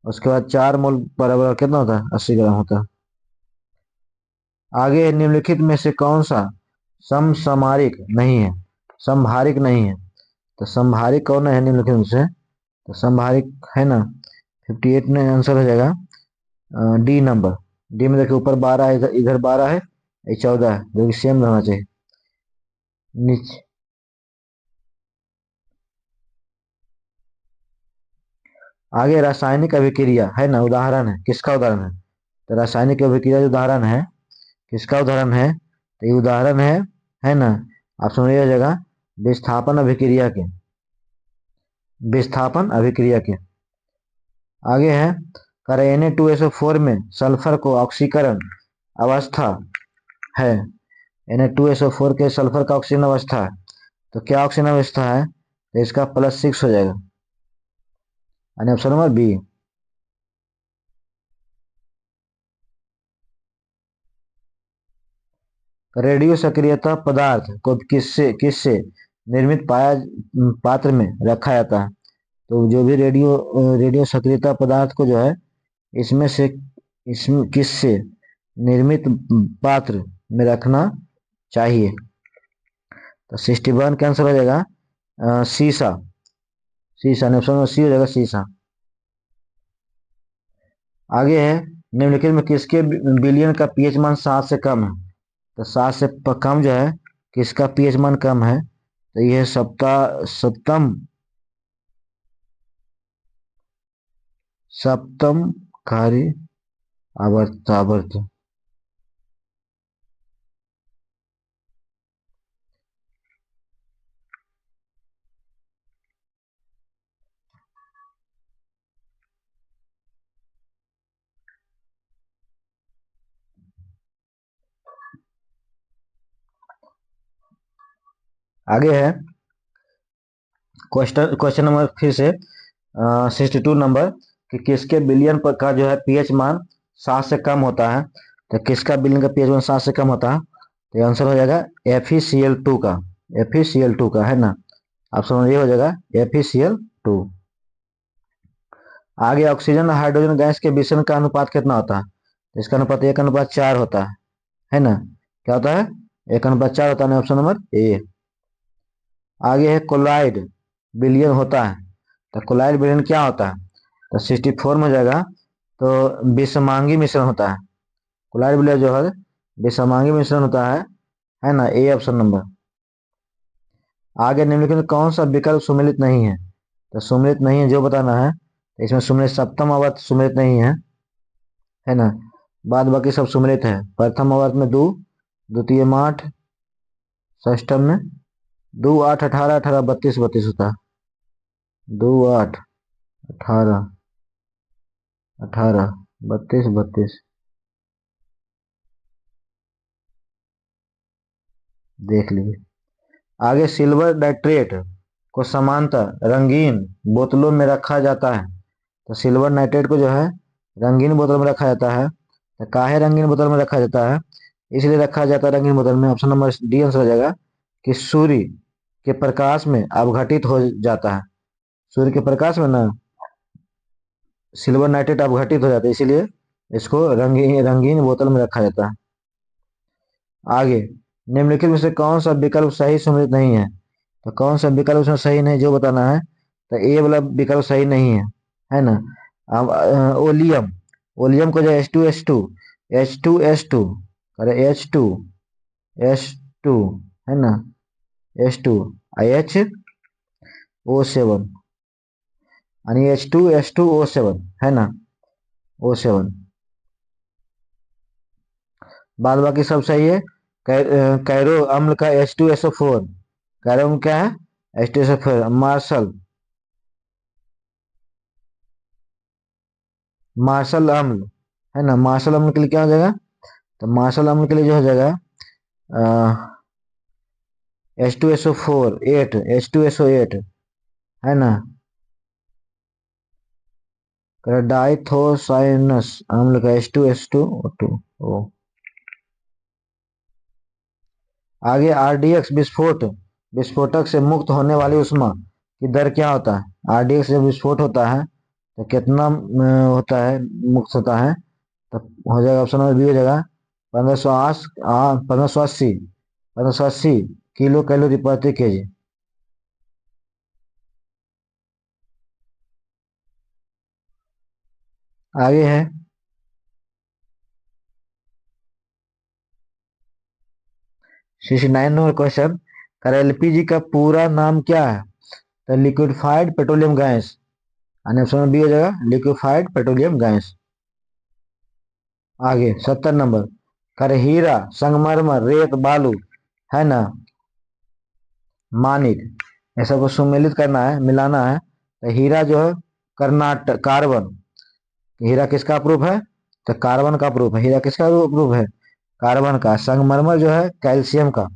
उसके बाद 4 मोल बराबर कितना होता है, 80 ग्राम होता है। आगे निम्नलिखित में से कौन सा समसामयिक नहीं है, समभारिक नहीं है। तो समभारिक कौन है निम्नलिखित में से, तो समभारिक है ना 58 में आंसर हो जाएगा डी नंबर। डी में देखिए ऊपर 12 है, इधर इधर 12 है, ये 14 है, जो कि सेम रहना चाहिए नीचे। आगे रासायनिक अभिक्रिया है ना, उदाहरण है, किसका उदाहरण है। तो रासायनिक अभिक्रिया जो उदाहरण है, किसका उदाहरण है, तो ये उदाहरण है ना। आप समझिए जगह विस्थापन अभिक्रिया के, विस्थापन अभिक्रिया के। आगे है कर Na2SO4 में सल्फर को ऑक्सीकरण अवस्था है। Na2SO4 के सल्फर का ऑक्सीजन अवस्था है, तो क्या ऑक्सीजन अवस्था है, तो इसका +6 हो जाएगा, यानी ऑप्शन नंबर बी। रेडियो सक्रियता पदार्थ को किससे किससे निर्मित पात्र में रखा जाता है। तो जो भी रेडियो सक्रियता पदार्थ को जो है इसमें से इसमें किससे निर्मित पात्र में रखना चाहिए। तो 61 का आंसर हो जाएगा शीशा। शीशा ने ऑप्शन सी हो जाएगा, शीशा। आगे है निम्नलिखित में किसके बिलियन का पीएच मान 7 से कम है। तो 7 से कम जो है किसका पीएच मान कम है, तो यह सप्तम सप्तम कार्य आवर्त। आगे है क्वेश्चन नंबर फिर से 62 नंबर कि किसके बिलियन पर का जो है पीएच मान 7 से कम होता है। तो किसका बिलियन का पीएच मान 7 से कम होता है, तो आंसर हो जाएगा FeCl2 का। FeCl2 का है ना, ऑप्शन ये हो जाएगा FeCl2। आगे ऑक्सीजन और हाइड्रोजन गैस के मिश्रण का अनुपात कितना होता है। तो इसका अनुपात 1:4 होता है ना। क्या होता है, 1:4 होता है, ऑप्शन नंबर ए। आगे है कोलाइड बिलियन होता है। तो कोलाइड बिलियन क्या होता है, तो 64 में हो जाएगा। तो विषमांगी मिश्रण होता है। कोलाइड बिलियन जो है विषमांगी मिश्रण होता है ना, ए ऑप्शन नंबर। आगे निम्नलिखित में कौन सा विकल्प सुमेलित नहीं है। तो सुमेलित नहीं है जो बताना है, तो इसमें सुमेलित सप्तम आवर्त सुमेलित नहीं है ना। बाद बाकी सब सुमेलित है। प्रथम आवर्त में 2, द्वितीय में 8, षष्टम में 2 8 18 18 32 32 होता है। 2 8 18 18 32 32। देख लीजिए। आगे सिल्वर नाइट्रेट को समांतर रंगीन बोतलों में रखा जाता है। तो सिल्वर नाइट्रेट को जो है रंगीन बोतल में रखा जाता है। तो काहे रंगीन बोतल में रखा जाता है? इसलिए रखा जाता है रंगीन बोतल में, ऑप्शन नंबर डी आंसर हो जाएगा कि सूर्य के प्रकाश में अपघटित हो जाता है। सूर्य के प्रकाश में ना सिल्वर नाइट्रेट अपघटित हो जाता है, इसीलिए इसको रंगीन रंगीन बोतल में रखा जाता है। आगे, निम्नलिखित में से कौन सा विकल्प सही सम्मिलित नहीं है? तो कौन सा विकल्प उसमें सही नहीं जो बताना है। तो ए वाला विकल्प सही नहीं है ना। अब ओलियम, ओलियम को जो H2SO, अरे H2 है ना, H2 H O7 यानी H2SO7 है ना, O7। बाद बाकी सब सही है। कैरो अम्ल का H2SO4, कैरो अम्ल क्या है? H2SO4। मार्शल, मार्शल अम्ल है ना, मार्शल अम्ल के लिए क्या हो जाएगा? तो मार्शल अम्ल के लिए जो हो जाएगा H2SO4 8, H2SO8 है ना। डाइथोसाइनस अम्ल का H2SO2 ओ। आगे RDX विस्फोट, विस्फोटक से मुक्त होने वाली उष्मा की दर क्या होता है? RDX जब विस्फोट होता है तो कितना होता है, मुक्त होता है? तो हो जाएगा ऑप्शन नंबर बी हो जाएगा 1580 किलो कैलोरी प्रति केजी। आगे है 69 नंबर क्वेश्चन। कर एलपीजी का पूरा नाम क्या है? तो लिक्विफाइड पेट्रोलियम गैस, यानी ऑप्शन नंबर बी हो जाएगा लिक्विफाइड पेट्रोलियम गैस। आगे 70 नंबर। कर हीरा, संगमरमर, रेत, बालू है ना, मानिक, ऐसा को सुमेलित करना है, मिलाना है। तो हीरा जो है कर्नाटक कार्बन, हीरा किसका प्रूफ है? तो कार्बन का प्रूफ है। हीरा किसका प्रूफ है? कार्बन का। संगमरमर जो है कैल्शियम का,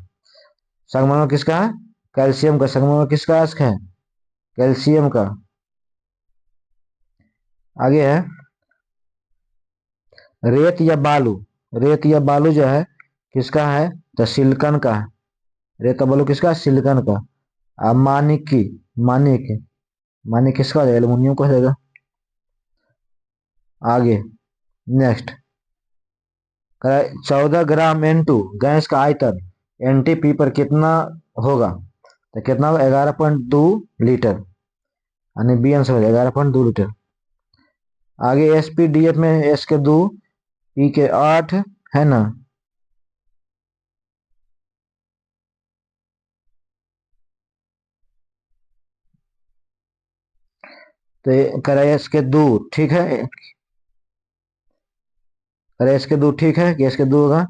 संगमरमर किसका है? कैल्शियम का। संगमरमर किसका अयस्क है? कैल्शियम का। आगे है रेत या बालू, रेत या बालू जो है किसका है? तो सिलिकॉन का है। रेत या बालू किसका? सिलिकॉन का। अब मानिक की, मानिक, मानिक किसका हो जाएगा? एल्यूमिनियम का हो जाएगा। आगे नेक्स्ट, 14 ग्राम N2 गैस का आयतन NTP पर कितना होगा? तो कितना होगा? 11.2 लीटर, यानी बी आंसर हो जाएगा 11.2 लीटर। आगे SPDF में S के 2 P के 8 है ना। तो करे S के 2 ठीक है, करे S के 2 ठीक है कि S के 2 होगा?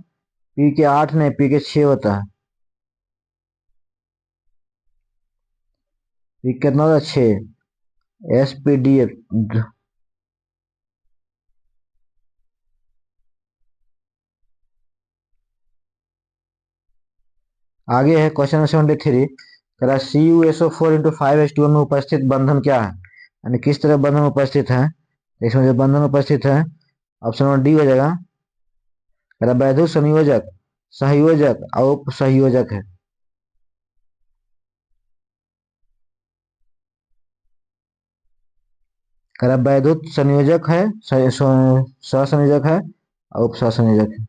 P के 8 नहीं, P के 6 होता है। P कितना होगा? 6। SPDF। आगे है क्वेश्चन 73। करा CuSO4 इंटू 5H2O में उपस्थित बंधन क्या है, यानी किस तरह बंधन उपस्थित है? इसमें जो बंधन उपस्थित है ऑप्शन नंबर डी हो जाएगा। करा वैद्युत संयोजक, सहयोजक और उपसहयोजक है। करा वैद्युत संयोजक है, सहसंयोजक है और उपसहसंयोजक है।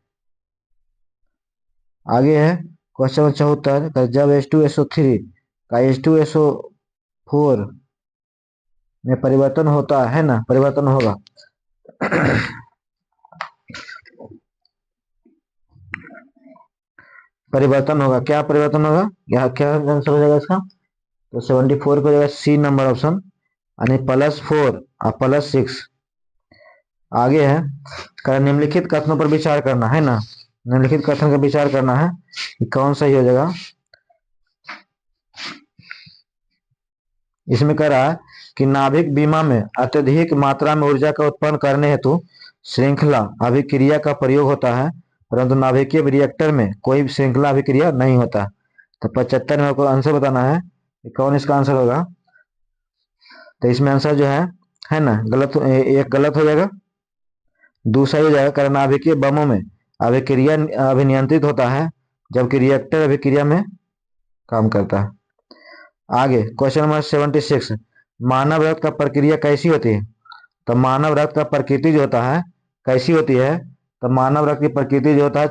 आगे है क्वेश्चन 74। जब H2SO3 का H2SO4 में परिवर्तन होता है ना, परिवर्तन होगा परिवर्तन होगा, क्या परिवर्तन होगा? यहाँ क्या आंसर हो जाएगा इसका? तो 74 को जाएगा सी नंबर ऑप्शन, यानी +4 और +6। आगे है निम्नलिखित कथनों पर विचार करना है ना, निम्नलिखित कथन का विचार करना है कि कौन सही हो जाएगा। इसमें कह रहा है कि नाभिक बीमा में अत्यधिक मात्रा में ऊर्जा का उत्पन्न करने हेतु श्रृंखला अभिक्रिया का प्रयोग होता है, परंतु नाभिकीय रिएक्टर में कोई श्रृंखला अभिक्रिया नहीं होता। तो 75 में आपको आंसर बताना है कि कौन इसका आंसर होगा। तो इसमें आंसर जो है ना, एक गलत हो जाएगा, दूसरा हो जाएगा। कारण नाभिकीय बमों में अभिक्रिया अभिनियंत्रित होता है, जबकि रिएक्टर अभिक्रिया में काम करता है। आगे क्वेश्चन नंबर 76, मानव रक्त का प्रक्रिया कैसी होती है? तो मानव रक्त का प्रकृति जो होता है कैसी होती है? तो मानव रक्त की प्रकृति जो होता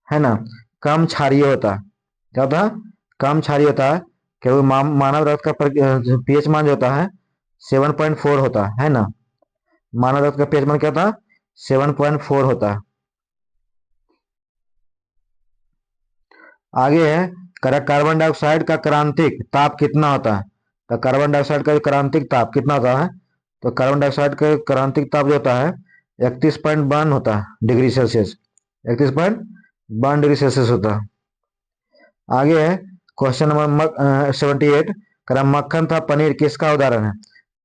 है ना, कम क्षारीय होता है। क्या होता है? कम क्षारीय होता है, क्योंकि मानव रक्त का पीएच मान जो होता है 7.4 होता है ना। मानव रक्त का पीएच मान क्या होता है? 7.4 होता है। आगे है, कार्बन डाइऑक्साइड का क्रांतिक ताप कितना होता है? तो कार्बन डाइऑक्साइड का क्रांतिक ताप कितना होता है? तो कार्बन डाइऑक्साइड का क्रांतिक ताप जो होता है 31.1 होता है डिग्री सेल्सियस, 31.1 डिग्री सेल्सियस होता है। आगे है क्वेश्चन नंबर 78, मक्खन था पनीर किसका उदाहरण है?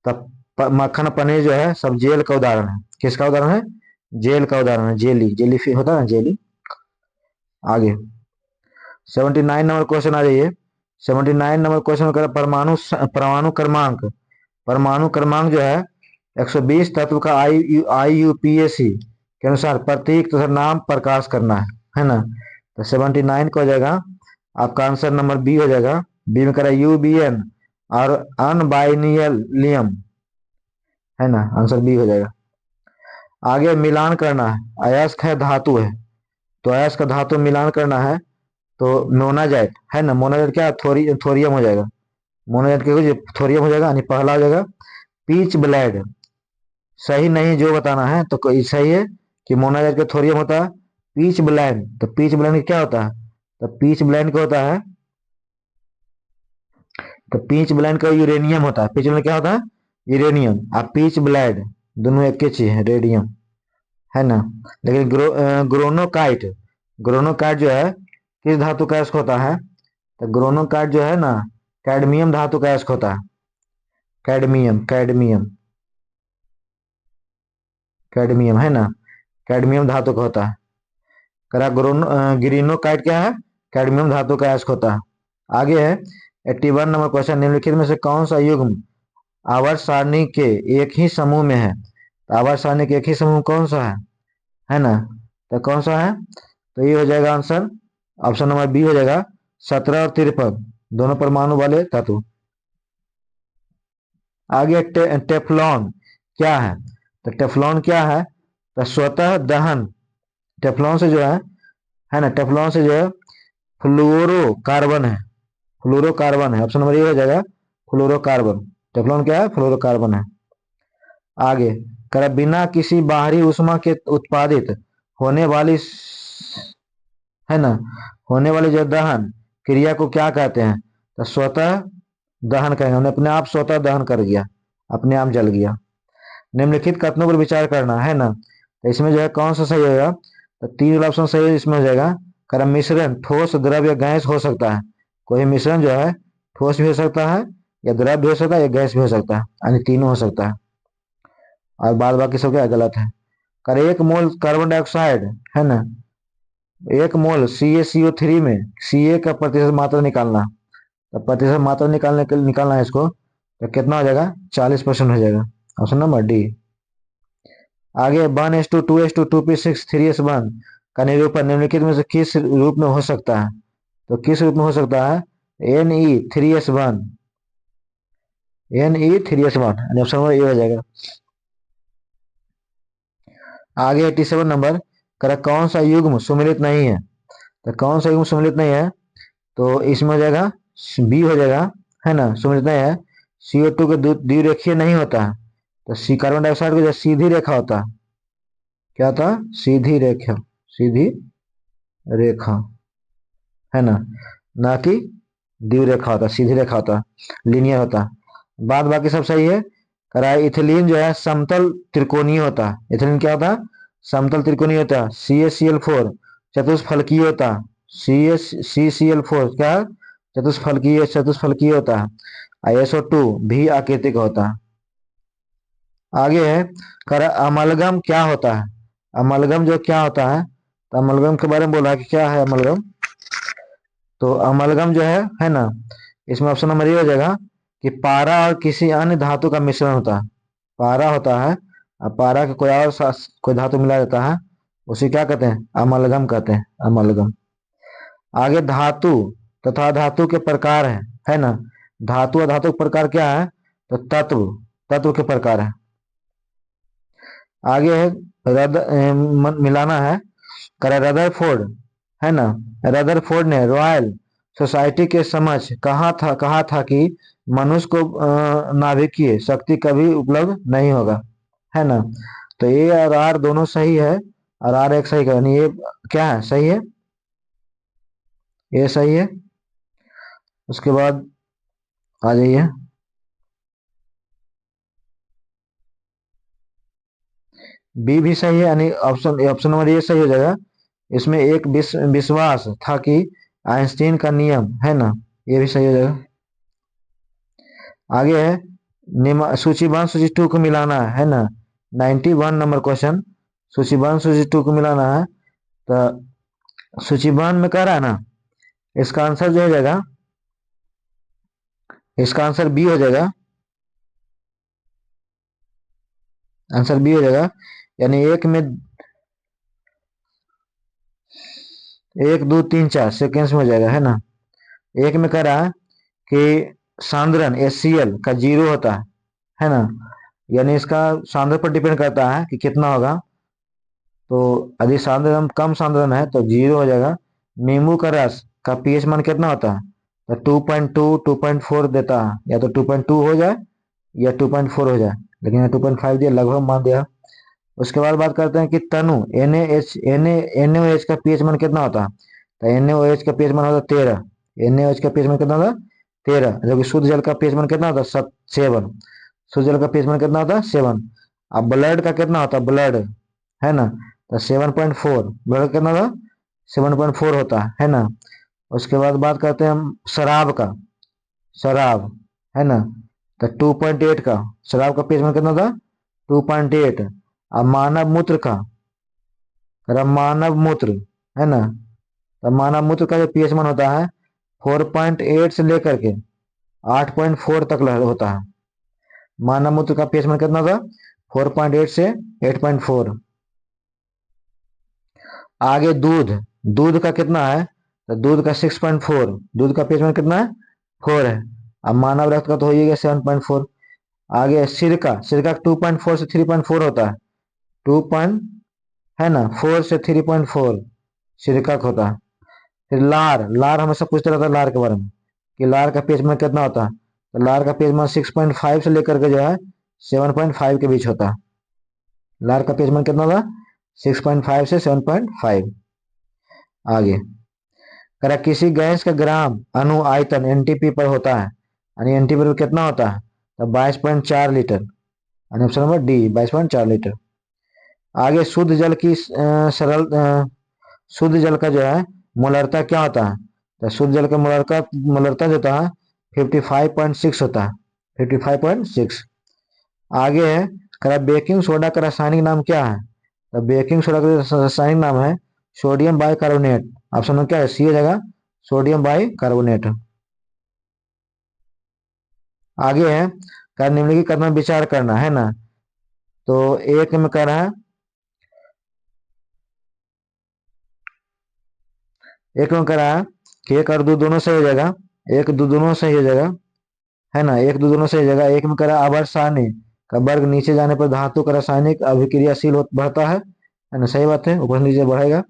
तब मक्खन पनीर जो है सब जेल का उदाहरण है। किसका उदाहरण है? जेल का उदाहरण है, जेली, जेली फिश होता है जेली। आगे 79 नंबर क्वेश्चन आ जाइए। 79 नंबर क्वेश्चन कर परमाणु परमाणु क्रमांक, परमाणु क्रमांक जो है 120 तत्व का IUPAC के अनुसार प्रतीक तथा नाम प्रकाश करना है ना। तो 79 को हो जाएगा आपका आंसर नंबर बी हो जाएगा। बी में करा UBN और अनबाइनियलियम है ना, आंसर बी हो जाएगा। आगे मिलान करना है, अयस्क है धातु है, तो अयस्क का धातु मिलान करना है तो मोनाजाइट है ना। मोनाजाइट क्या? थोरियम हो जाएगा। मोनाजाइट के कुछ थोरियम हो जाएगा, यानी पहला हो जाएगा। पीच ब्लेड सही नहीं जो बताना है, तो कोई सही है कि मोनाजाइट का थोरियम होता है। पीच ब्लेंड, तो पीच ब्लेंड क्या होता है? तो पीच ब्लेंड क्या होता है? तो पीच ब्लेंड का यूरेनियम होता है। पीच ब्लेंड क्या होता है? यूरेनियम। और पीच ब्लेड दोनों एक ही चीज है, रेडियम है ना। लेकिन ग्रोनोकाइट, ग्रोनोकाइट जो है किस धातु का अयस्क होता है? तो ग्रोनोकाइट जो है ना कैडमियम धातु का अयस्क होता है। कैडमियम, कैडमियम, कैडमियम है ना, कैडमियम धातु का होता है। करा ग्रीनोकाइट क्या है? कैडमियम धातु का अयस्क होता है। आगे है 81 नंबर क्वेश्चन, निम्नलिखित में से कौन सा युग्म आवर्त सारणी के एक ही समूह में है? तो आवर्त सारणी के एक ही समूह कौन सा है ना? तो कौन सा है? तो ये हो जाएगा आंसर, ऑप्शन नंबर बी हो जाएगा, 17 और 53 दोनों परमाणु वाले धातु। आगे टेफ्लॉन क्या है? तो टेफ्लॉन क्या है? तो स्वतः दहन, टेफ्लॉन से जो है ना, टेफ्लॉन से जो है फ्लोरोकार्बन है, फ्लोरोकार्बन है। ऑप्शन नंबर ए हो जाएगा फ्लोरोकार्बन। टेफ्लॉन क्या है? फ्लोरोकार्बन है। आगे कर बिना किसी बाहरी उष्मा के उत्पादित होने वाली है ना, होने वाली जो दहन क्रिया को क्या कहते हैं? तो स्वतः दहन कहेंगे। हमने अपने आप स्वतः दहन कर गया, अपने आप जल गया। निम्नलिखित कथनों पर विचार करना है ना। तो इसमें जो है कौन सा सही होगा? तो तीन वाला ऑप्शन सही है, इसमें हो जाएगा कर मिश्रण ठोस द्रव या गैस हो सकता है। कोई मिश्रण जो है ठोस भी हो सकता है, या द्रव भी हो सकता है, या गैस भी हो सकता है, यानी तीनों हो सकता है। और बाद बाकी सब क्या गलत है। कर एक मोल कार्बन डाइऑक्साइड है ना, एक मोल CaCO3 में Ca का प्रतिशत मात्रा निकालना। तो प्रतिशत मात्रा निकालने के लिए निकालना है इसको, तो कितना हो जाएगा? 40% हो जाएगा, ऑप्शन नंबर डी। आगे 1:2:2:2p6 3s1 का निरूपण निम्नलिखित में से किस रूप में हो सकता है? तो किस रूप में हो सकता है? Ne3s1, Ne3s1 option number A हो जाएगा। आगे 87 नंबर, कर कौन सा युग्म सुमेलित नहीं है? तो कौन सा युग्म सुमेलित नहीं है? तो इसमें हो जाएगा बी हो जाएगा है ना, सुमेलित नहीं है। CO2 के द्विरेखीय नहीं होता है। तो सी कार्बन डाइऑक्साइड को जो सीधी रेखा होता है, क्या होता है? सीधी रेखा, सीधी रेखा है ना, ना कि द्विरेखा होता, सीधी रेखा होता, लीनियर होता। बाद बाकी सब सही है। कराए इथिलीन जो है समतल त्रिकोणीय होता है। इथिलीन क्या होता है? समतल त्रिकोणीय होता है। CaCl4 चतुष्फलकीय होता है। CaCl4 क्या है? चतुष्फलकीय, चतुष्फलकीय होता है। SO2 भी आकृति का होता है। आगे है कर अमलगम क्या होता है? अमलगम जो क्या होता है? तो अमलगम के बारे में बोला कि क्या है अमलगम? तो अमलगम जो है ना, इसमें ऑप्शन नंबर ये हो जाएगा कि पारा और किसी अन्य धातु का मिश्रण होता है। पारा होता है और पारा के कोई और कोई धातु मिला जाता है, उसे क्या कहते हैं? अमलगम कहते हैं, अमलगम। आगे धातु तथा धातु के प्रकार है ना। धातु और धातु के प्रकार क्या है? तो तत्व, तत्व के प्रकार है। आगे है मिलाना है। रदरफोर्ड है ना, रदरफोर्ड ने रॉयल सोसाइटी के समक्ष कहा था कि मनुष्य को नाभिकीय शक्ति कभी उपलब्ध नहीं होगा, है ना। तो ए और आर दोनों सही है, और आर एक सही का, यानी ये क्या है? सही है, ये सही है। उसके बाद आ जाइए, बी भी सही है, यानी ऑप्शन ऑप्शन नंबर ये सही हो जाएगा। इसमें एक विश्वास था कि आइंस्टीन का नियम, है ना, ये भी सही हो जाएगा। आगे है सूचीबद्ध सूची 2 को मिलाना है ना। 91 नंबर क्वेश्चन, सूचीबद्ध सूची 2 को मिलाना है। तो सूचीबद्ध में कह रहा है ना, इसका आंसर जो हो जाएगा, इसका आंसर बी हो जाएगा, आंसर बी हो जाएगा। यानी एक दो तीन चार सेकेंड्स में हो जाएगा, है ना। एक में कह रहा है कि सांद्रण HCl का 0 होता है ना। यानी इसका सांद्रण पर डिपेंड करता है कि कितना होगा। तो यदि सांद्रण कम सांद्रण है तो 0 हो जाएगा। नींबू का रस का पीएच मान कितना होता है? तो 2.2 2.4 देता है, या तो 2.2 हो जाए या 2.4 हो जाए, लेकिन यहाँ 2.5 दिया, लगभग मान दिया। उसके बाद बात करते हैं कि तनु NaOH का पीएच मान कितना होता है? तो NaOH का पीएच मान होता है 13। NaOH का पीएच मान कितना होता है? 13। जबकि शुद्ध जल का पीएच मान कितना होता है? 7। शुद्ध जल का पीएच मान कितना होता है? 7। अब ब्लड का कितना होता है? ब्लड, है ना, तो 7.4। ब्लड कितना होता है? 7.4 होता है ना। उसके बाद बात करते हैं हम शराब का, शराब, है ना, तो 2.8 का, शराब का पीएच मान कितना था? 2.8। अब मानव मूत्र का, अगर मानव मूत्र, है ना, तो मानव मूत्र का जो पीएच मान होता है 4.8 से लेकर के 8.4 तक होता है। मानव मूत्र का पीएच मान कितना था? 4.8 से 8.4। आगे दूध, दूध का कितना है? तो दूध का 6.4, दूध का पीएच मान कितना है? 4 है। अब मानव रक्त का तो हो ही गया 7.4। आगे सिरका, सिरका 2.4 से 3.4 होता है। 2 है ना, 4 से 3.4 सिरका का होता है। फिर लार, लार हमेशा पूछते रहता है लार के बारे में कि लार का पीएच मान कितना होता है। तो लार का पीएच मान 6.5 से लेकर के जो है 7.5 के बीच होता है। लार का पीएच मान कितना होता है? 6.5 से 7.5। आगे करा किसी गैस का ग्राम अणु आयतन एनटीपी पर होता है, यानी एनटीपी पर कितना होता है? तो 22.4 लीटर, यानी ऑप्शन नंबर डी 22.4 लीटर। आगे शुद्ध जल की शुद्ध जल का जो है मोलरता क्या होता है? तो शुद्ध जल का मोलरता जो होता है 55.6 होता है, 55.6। आगे है करा बेकिंग सोडा का रासायनिक नाम क्या है? तो बेकिंग सोडा का रासायनिक नाम है सोडियम बाइकार्बोनेट। ऑप्शन में क्या है? सी हो जाएगा, सोडियम बाइकार्बोनेट। आगे है करा निम्नलिखित कथन में विचार करना, है ना। तो एक में कह रहा है, एक में कह रहा है कि एक और दो दोनों सही हो जाएगा, एक दो दोनों सही हो जाएगा, है ना, एक दो दोनों सही हो जाएगा। एक में कह रहा है आवर्त सारणी का वर्ग नीचे जाने पर धातु का रासायनिक अभिक्रियाशील बढ़ता है ना, सही बात है, ऊपर से नीचे बढ़ेगा।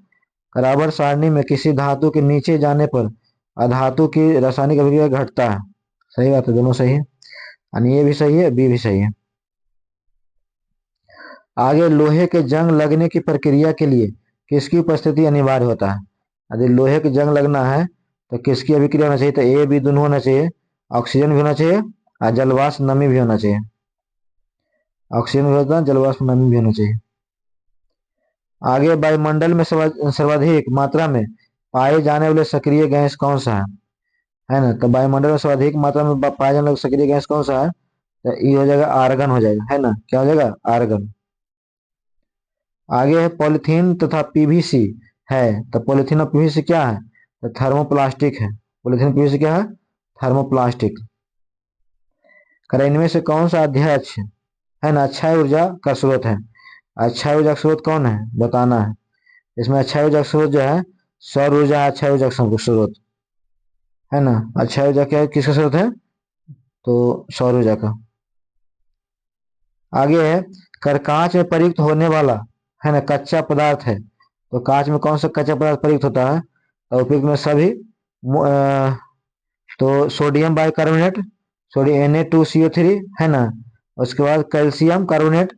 आवर्त सारणी में किसी धातु के नीचे जाने पर अधातु की रासायनिक अभिक्रिया घटता है, सही बात है, दोनों सही है, यानी ये भी सही है, बी भी सही है। आगे लोहे के जंग लगने की प्रक्रिया के लिए किसकी उपस्थिति अनिवार्य होता है? यदि लोहे के जंग लगना है तो किसकी अभिक्रिया होना चाहिए? तो ए बी दोनों होना चाहिए, ऑक्सीजन भी होना चाहिए और जलवाष्प नमी भी होना चाहिए। ऑक्सीजन भी होता है, जलवाष्प नमी भी होना चाहिए। आगे वायुमंडल में सर्वाधिक मात्रा में पाए जाने वाले सक्रिय गैस कौन सा है ना। तो वायुमंडल में सर्वाधिक मात्रा में पाए जाने वाले सक्रिय गैस कौन सा है? तो ये हो जाएगा आर्गन हो जाएगा, है ना, क्या हो जाएगा? आर्गन। आगे है पॉलिथीन तथा पीवीसी है, तो पॉलिथीन और पीवीसी क्या है? तो थर्मोप्लास्टिक है, पॉलीथीन पीवीसी क्या है? थर्मोप्लास्टिक। करें इनमें से कौन सा अध्यक्ष है ना अक्षय ऊर्जा का स्रोत है? अक्षय ऊर्जा का स्रोत कौन है बताना है। इसमें अक्षय ऊर्जा का स्रोत जो है सौर ऊर्जा है, अक्षय ऊर्जा का स्रोत है ना। अक्षय ऊर्जा क्या किसका स्रोत है? तो सौर ऊर्जा का। आगे है कर कांच में प्रयुक्त होने वाला है ना कच्चा पदार्थ है, तो कांच में कौन सा कच्चा पदार्थ प्रयुक्त होता है? तो उपयुक्त में सभी तो सोडियम बाइकार्बोनेट, सोडियम Na2CO3 है ना। उसके बाद कैल्शियम कार्बोनेट,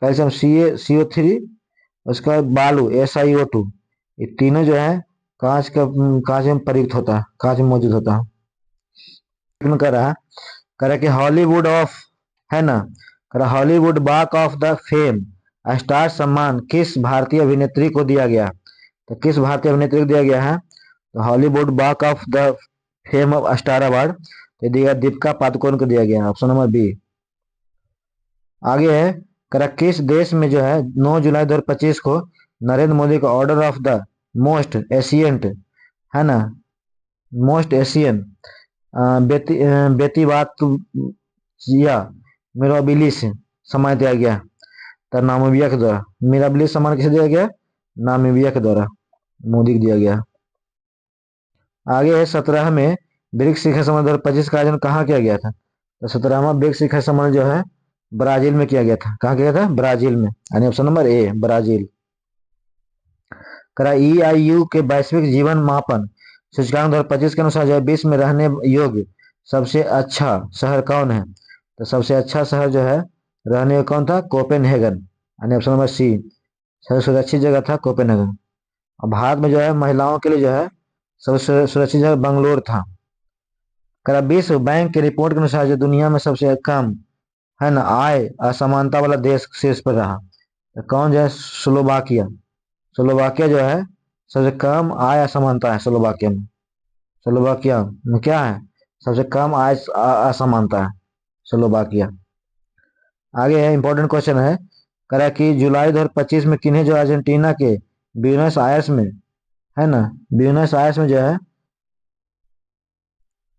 कैल्शियम CaCO3, उसके बाद बालू SiO2। ये तीनों जो है कांच में प्रयुक्त होता है, कांच में मौजूद होता है। कह रहा है कि हॉलीवुड ऑफ है ना, कह रहा Hollywood walk of the fame star सम्मान किस भारतीय अभिनेत्री को दिया गया? तो किस भारतीय अभिनेत्री को दिया गया है? तो Hollywood walk of the fame of star award तो दिया दीपिका पादुकोण को दिया गया, ऑप्शन नंबर बी। आगे है करा किस देश में जो है 9 जुलाई 2025 को नरेंद्र मोदी को order of the most ancient है ना, मोस्ट एशियन बेती बात या मिराबिलिस सम्मान दिया गया? तो नामीबिया के द्वारा। मिराबिलिस सम्मान किसे दिया गया? नामीबिया के द्वारा मोदी को दिया गया। आगे है 17 में ब्रिक्स शिखर सम्मेलन 2025 का आयोजन कहाँ किया गया था? तो 17वां ब्रिक्स शिखर सम्मेलन जो है ब्राजील में किया गया था। कहाँ किया गया था? ब्राजील में, यानी ऑप्शन नंबर ए ब्राजील। करा EIU के वैश्विक जीवन मापन सूचकांक 2025 के अनुसार जो है विश्व में रहने योग्य सबसे अच्छा शहर कौन है? तो सबसे अच्छा शहर जो है रहने योग्य कौन था? कोपेनहेगन, यानी ऑप्शन नंबर सी सबसे सुरक्षित जगह था कोपेनहेगन। और भारत में जो है महिलाओं के लिए जो है सबसे सुरक्षित जगह बंगलोर था। करा विश्व बैंक की रिपोर्ट के अनुसार जो दुनिया में सबसे कम है ना आय असमानता वाला देश शीर्ष पर रहा, तो कौन जो है? स्लोवाकिया। स्लोवाकिया जो है सबसे कम आय असमानता है स्लोवाकिया में। स्लोवाकिया में क्या है? सबसे कम आय असमानता है स्लोवाकिया। आगे है इंपॉर्टेंट क्वेश्चन है करा कि जुलाई 2025 में किन्हें जो अर्जेंटीना के ब्यूनस आयर्स में है ना, ब्यूनस आयर्स में जो है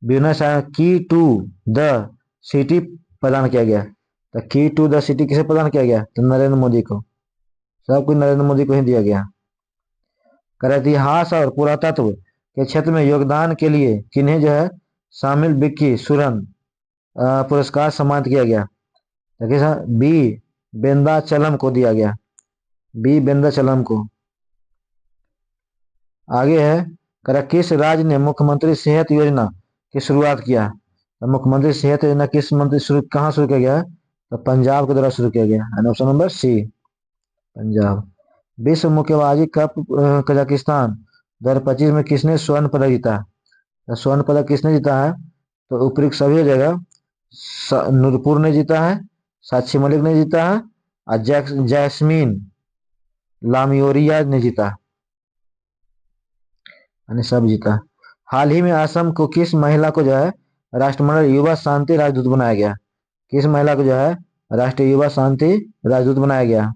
ब्यूनस आयर्स की टू द सिटी प्रदान किया गया? तो की टू द सिटी किसे प्रदान किया गया? तो नरेंद्र मोदी को, सब कुछ नरेंद्र मोदी को ही दिया गया। कर इतिहास और पुरातत्व के क्षेत्र में योगदान के लिए किन्हें जो है शामिल विक्की सुरन पुरस्कार सम्मानित किया गया? तो बी बेंदाचलम को दिया गया, बी बेंदाचलम को। आगे है कर किस राज्य ने मुख्यमंत्री सेहत योजना की शुरुआत किया? तो मुख्यमंत्री सेहत योजना किस मंत्री शुरू कहाँ शुरू किया गया? तो पंजाब के द्वारा शुरू किया गया, ऑप्शन नंबर सी पंजाब। विश्व मुक्केबाजी कप कजाकिस्तान 2025 में किसने स्वर्ण पदक जीता? तो स्वर्ण पदक किसने जीता है? तो उपयुक्त सभी जगह नूरपुर ने जीता है, साक्षी मलिक ने जीता है और जैस्मीन लामियोरिया ने जीता, यानी सब जीता। हाल ही में असम को किस महिला को जो है राष्ट्रमंडल युवा शांति राजदूत बनाया गया? किस महिला को जो है राष्ट्रीय युवा शांति राजदूत बनाया गया?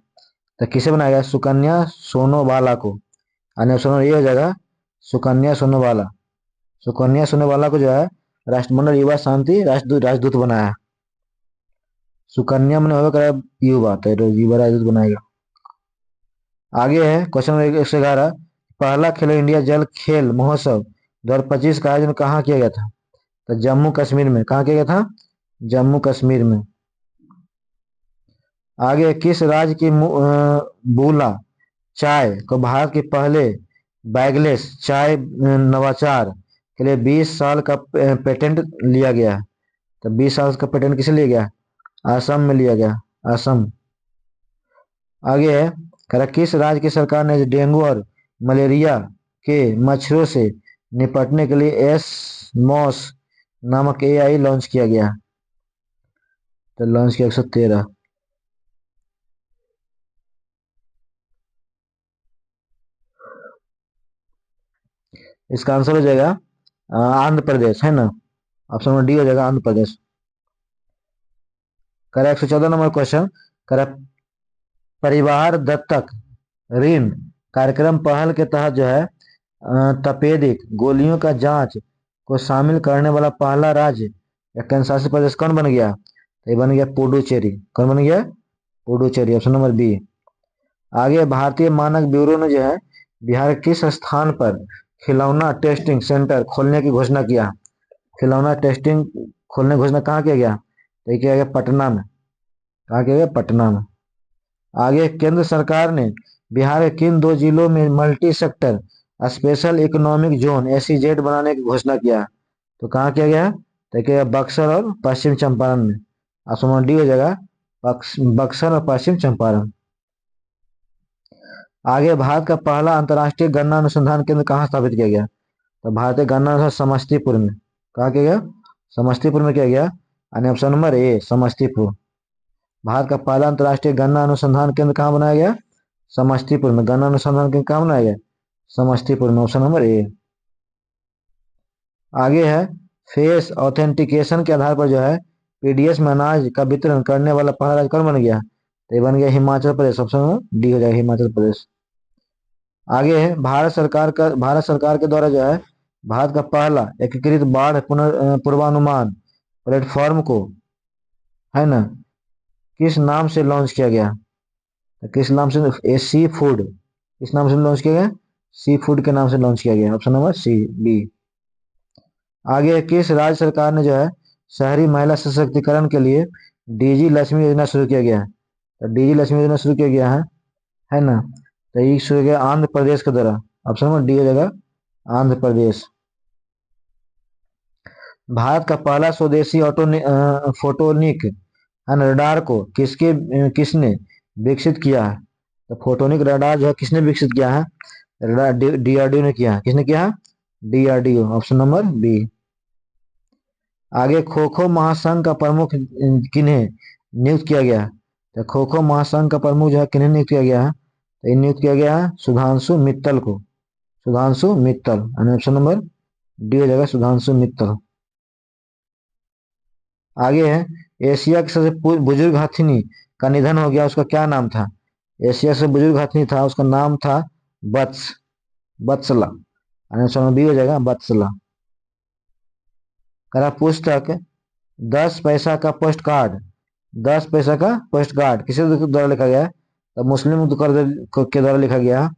तो किसे बनाया गया? सुकन्या सोनोवाला को, यानी ऑप्शन ये हो जाएगा सुकन्या सोनोवाला। सुकन्या सोनोवाला को जो है राष्ट्रमंडल युवा शांति राजदूत बनाया। सुकन्या मैंने होगा युवा, तो युवा राजदूत बनाएगा। आगे है क्वेश्चन नंबर 111 पहला खेलो इंडिया जल खेल महोत्सव 2025 का आयोजन कहाँ किया गया था? तो जम्मू कश्मीर में। कहाँ किया गया था? जम्मू कश्मीर में। आगे किस राज्य की बूला चाय को भारत के पहले बैगलेस चाय नवाचार के लिए 20 साल का पेटेंट लिया गया? तो 20 साल का पेटेंट किसे लिया गया? असम में लिया गया, असम। आगे है किस राज्य की सरकार ने डेंगू और मलेरिया के मच्छरों से निपटने के लिए एस नामक AI लॉन्च किया गया? तो लॉन्च किया 113। इसका आंसर हो जाएगा आंध्र प्रदेश, है ना, ऑप्शन नंबर डी हो जाएगा आंध्र प्रदेश। करें 114 नंबर क्वेश्चन करें परिवार दत्तक ऋण कार्यक्रम पहल के तहत जो है तपेदिक गोलियों का जांच को शामिल करने वाला पहला राज्य या केंद्र शासित प्रदेश कौन बन गया? तो ये बन गया पुडुचेरी। कौन बन गया? Puducherry, option number B. आगे भारतीय मानक ब्यूरो ने जो है बिहार के किस स्थान पर खिलौना टेस्टिंग सेंटर खोलने की घोषणा किया? खिलौना टेस्टिंग खोलने की घोषणा कहाँ किया गया? तो ये किया गया पटना में। कहाँ किया गया? पटना में। आगे केंद्र सरकार ने बिहार के किन दो जिलों में multi sector special economic zone SEZ बनाने की घोषणा किया? तो कहाँ किया गया? तो किया गया बक्सर और पश्चिम चंपारण में। ऑप्शन डी हो जाएगा बक्सर और पश्चिम चंपारण। आगे भारत का पहला अंतर्राष्ट्रीय गन्ना अनुसंधान केंद्र कहाँ स्थापित किया गया? तो भारतीय गन्ना अनुसंधान समस्तीपुर में। कहाँ किया गया? समस्तीपुर में किया गया। यानी ऑप्शन नंबर ए समस्तीपुर। भारत का पहला अंतर्राष्ट्रीय गन्ना अनुसंधान केंद्र कहाँ बनाया गया? समस्तीपुर में। गन्ना अनुसंधान केंद्र कहाँ बनाया गया? समस्तीपुर में, ऑप्शन नंबर ए। आगे है फेस ऑथेंटिकेशन के आधार पर जो है PDS में अनाज का वितरण करने वाला पहला राज्य कौन बन गया? तो ये बन गया Himachal Pradesh. Option number D हो जाएगा हिमाचल प्रदेश। आगे है भारत सरकार के द्वारा जो है भारत का पहला एकीकृत बाढ़ पूर्वानुमान प्लेटफॉर्म को है ना किस नाम से लॉन्च किया गया? तो किस नाम से? Sea food. किस नाम से लॉन्च किया गया? सी फूड के नाम से लॉन्च किया गया। Option number C B. आगे किस राज्य सरकार ने जो है शहरी महिला सशक्तिकरण के लिए DG लक्ष्मी योजना शुरू किया गया है? तो DG लक्ष्मी योजना शुरू किया गया है ना? तो ये शुरू किया आंध्र प्रदेश के द्वारा। ऑप्शन नंबर डी हो जाएगा आंध्र प्रदेश। भारत का पहला स्वदेशी फोटोनिक रडार को किसने विकसित किया है? तो फोटोनिक रडार जो है किसने विकसित किया है? रडार DRDO ने किया है। किसने किया है? DRDO, option number B. आगे खो खो महासंघ का प्रमुख किन्हें नियुक्त किया गया है? तो खो खो महासंघ का प्रमुख जो है किन्हें नियुक्त किया गया है? तो नियुक्त किया गया है सुधांशु मित्तल को। Sudhanshu Mittal, option number D हो जाएगा सुधांशु मित्तल। आगे है एशिया के सबसे बुजुर्ग हाथी का निधन हो गया, उसका क्या नाम था? एशिया से बुजुर्ग हाथी था, उसका नाम था बत्सला। ऑप्शन नंबर बी हो जाएगा बत्सला। करा पुस्तक 10 पैसा का पोस्ट कार्ड 10 पैसा का पोस्ट कार्ड किसके द्वारा लिखा गया? तो मुस्लिम के द्वारा लिखा गया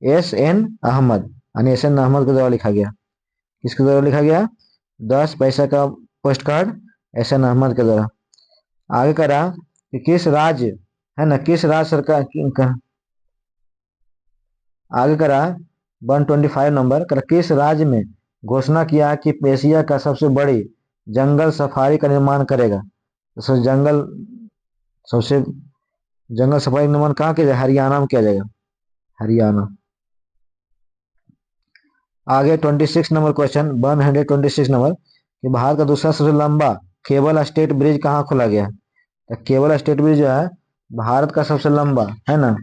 SN अहमद। SN अहमद के द्वारा लिखा गया। किसके द्वारा लिखा गया? 10 पैसा का पोस्ट कार्ड SN अहमद के द्वारा। आगे करा कि किस राज्य है ना किस राज्य सरकार आगे करा 125 नंबर करा किस राज्य में घोषणा किया कि एशिया का सबसे बड़ी जंगल सफारी का निर्माण करेगा? तो सबसे जंगल सफारी निर्माण कहाँ किया जाएगा? हरियाणा में किया जाएगा, हरियाणा। आगे 26 नंबर क्वेश्चन 126 नंबर कि भारत का दूसरा सबसे लंबा केबल स्टेट ब्रिज कहाँ खोला गया? तो केबल स्टेट ब्रिज जो है भारत का सबसे लंबा है ना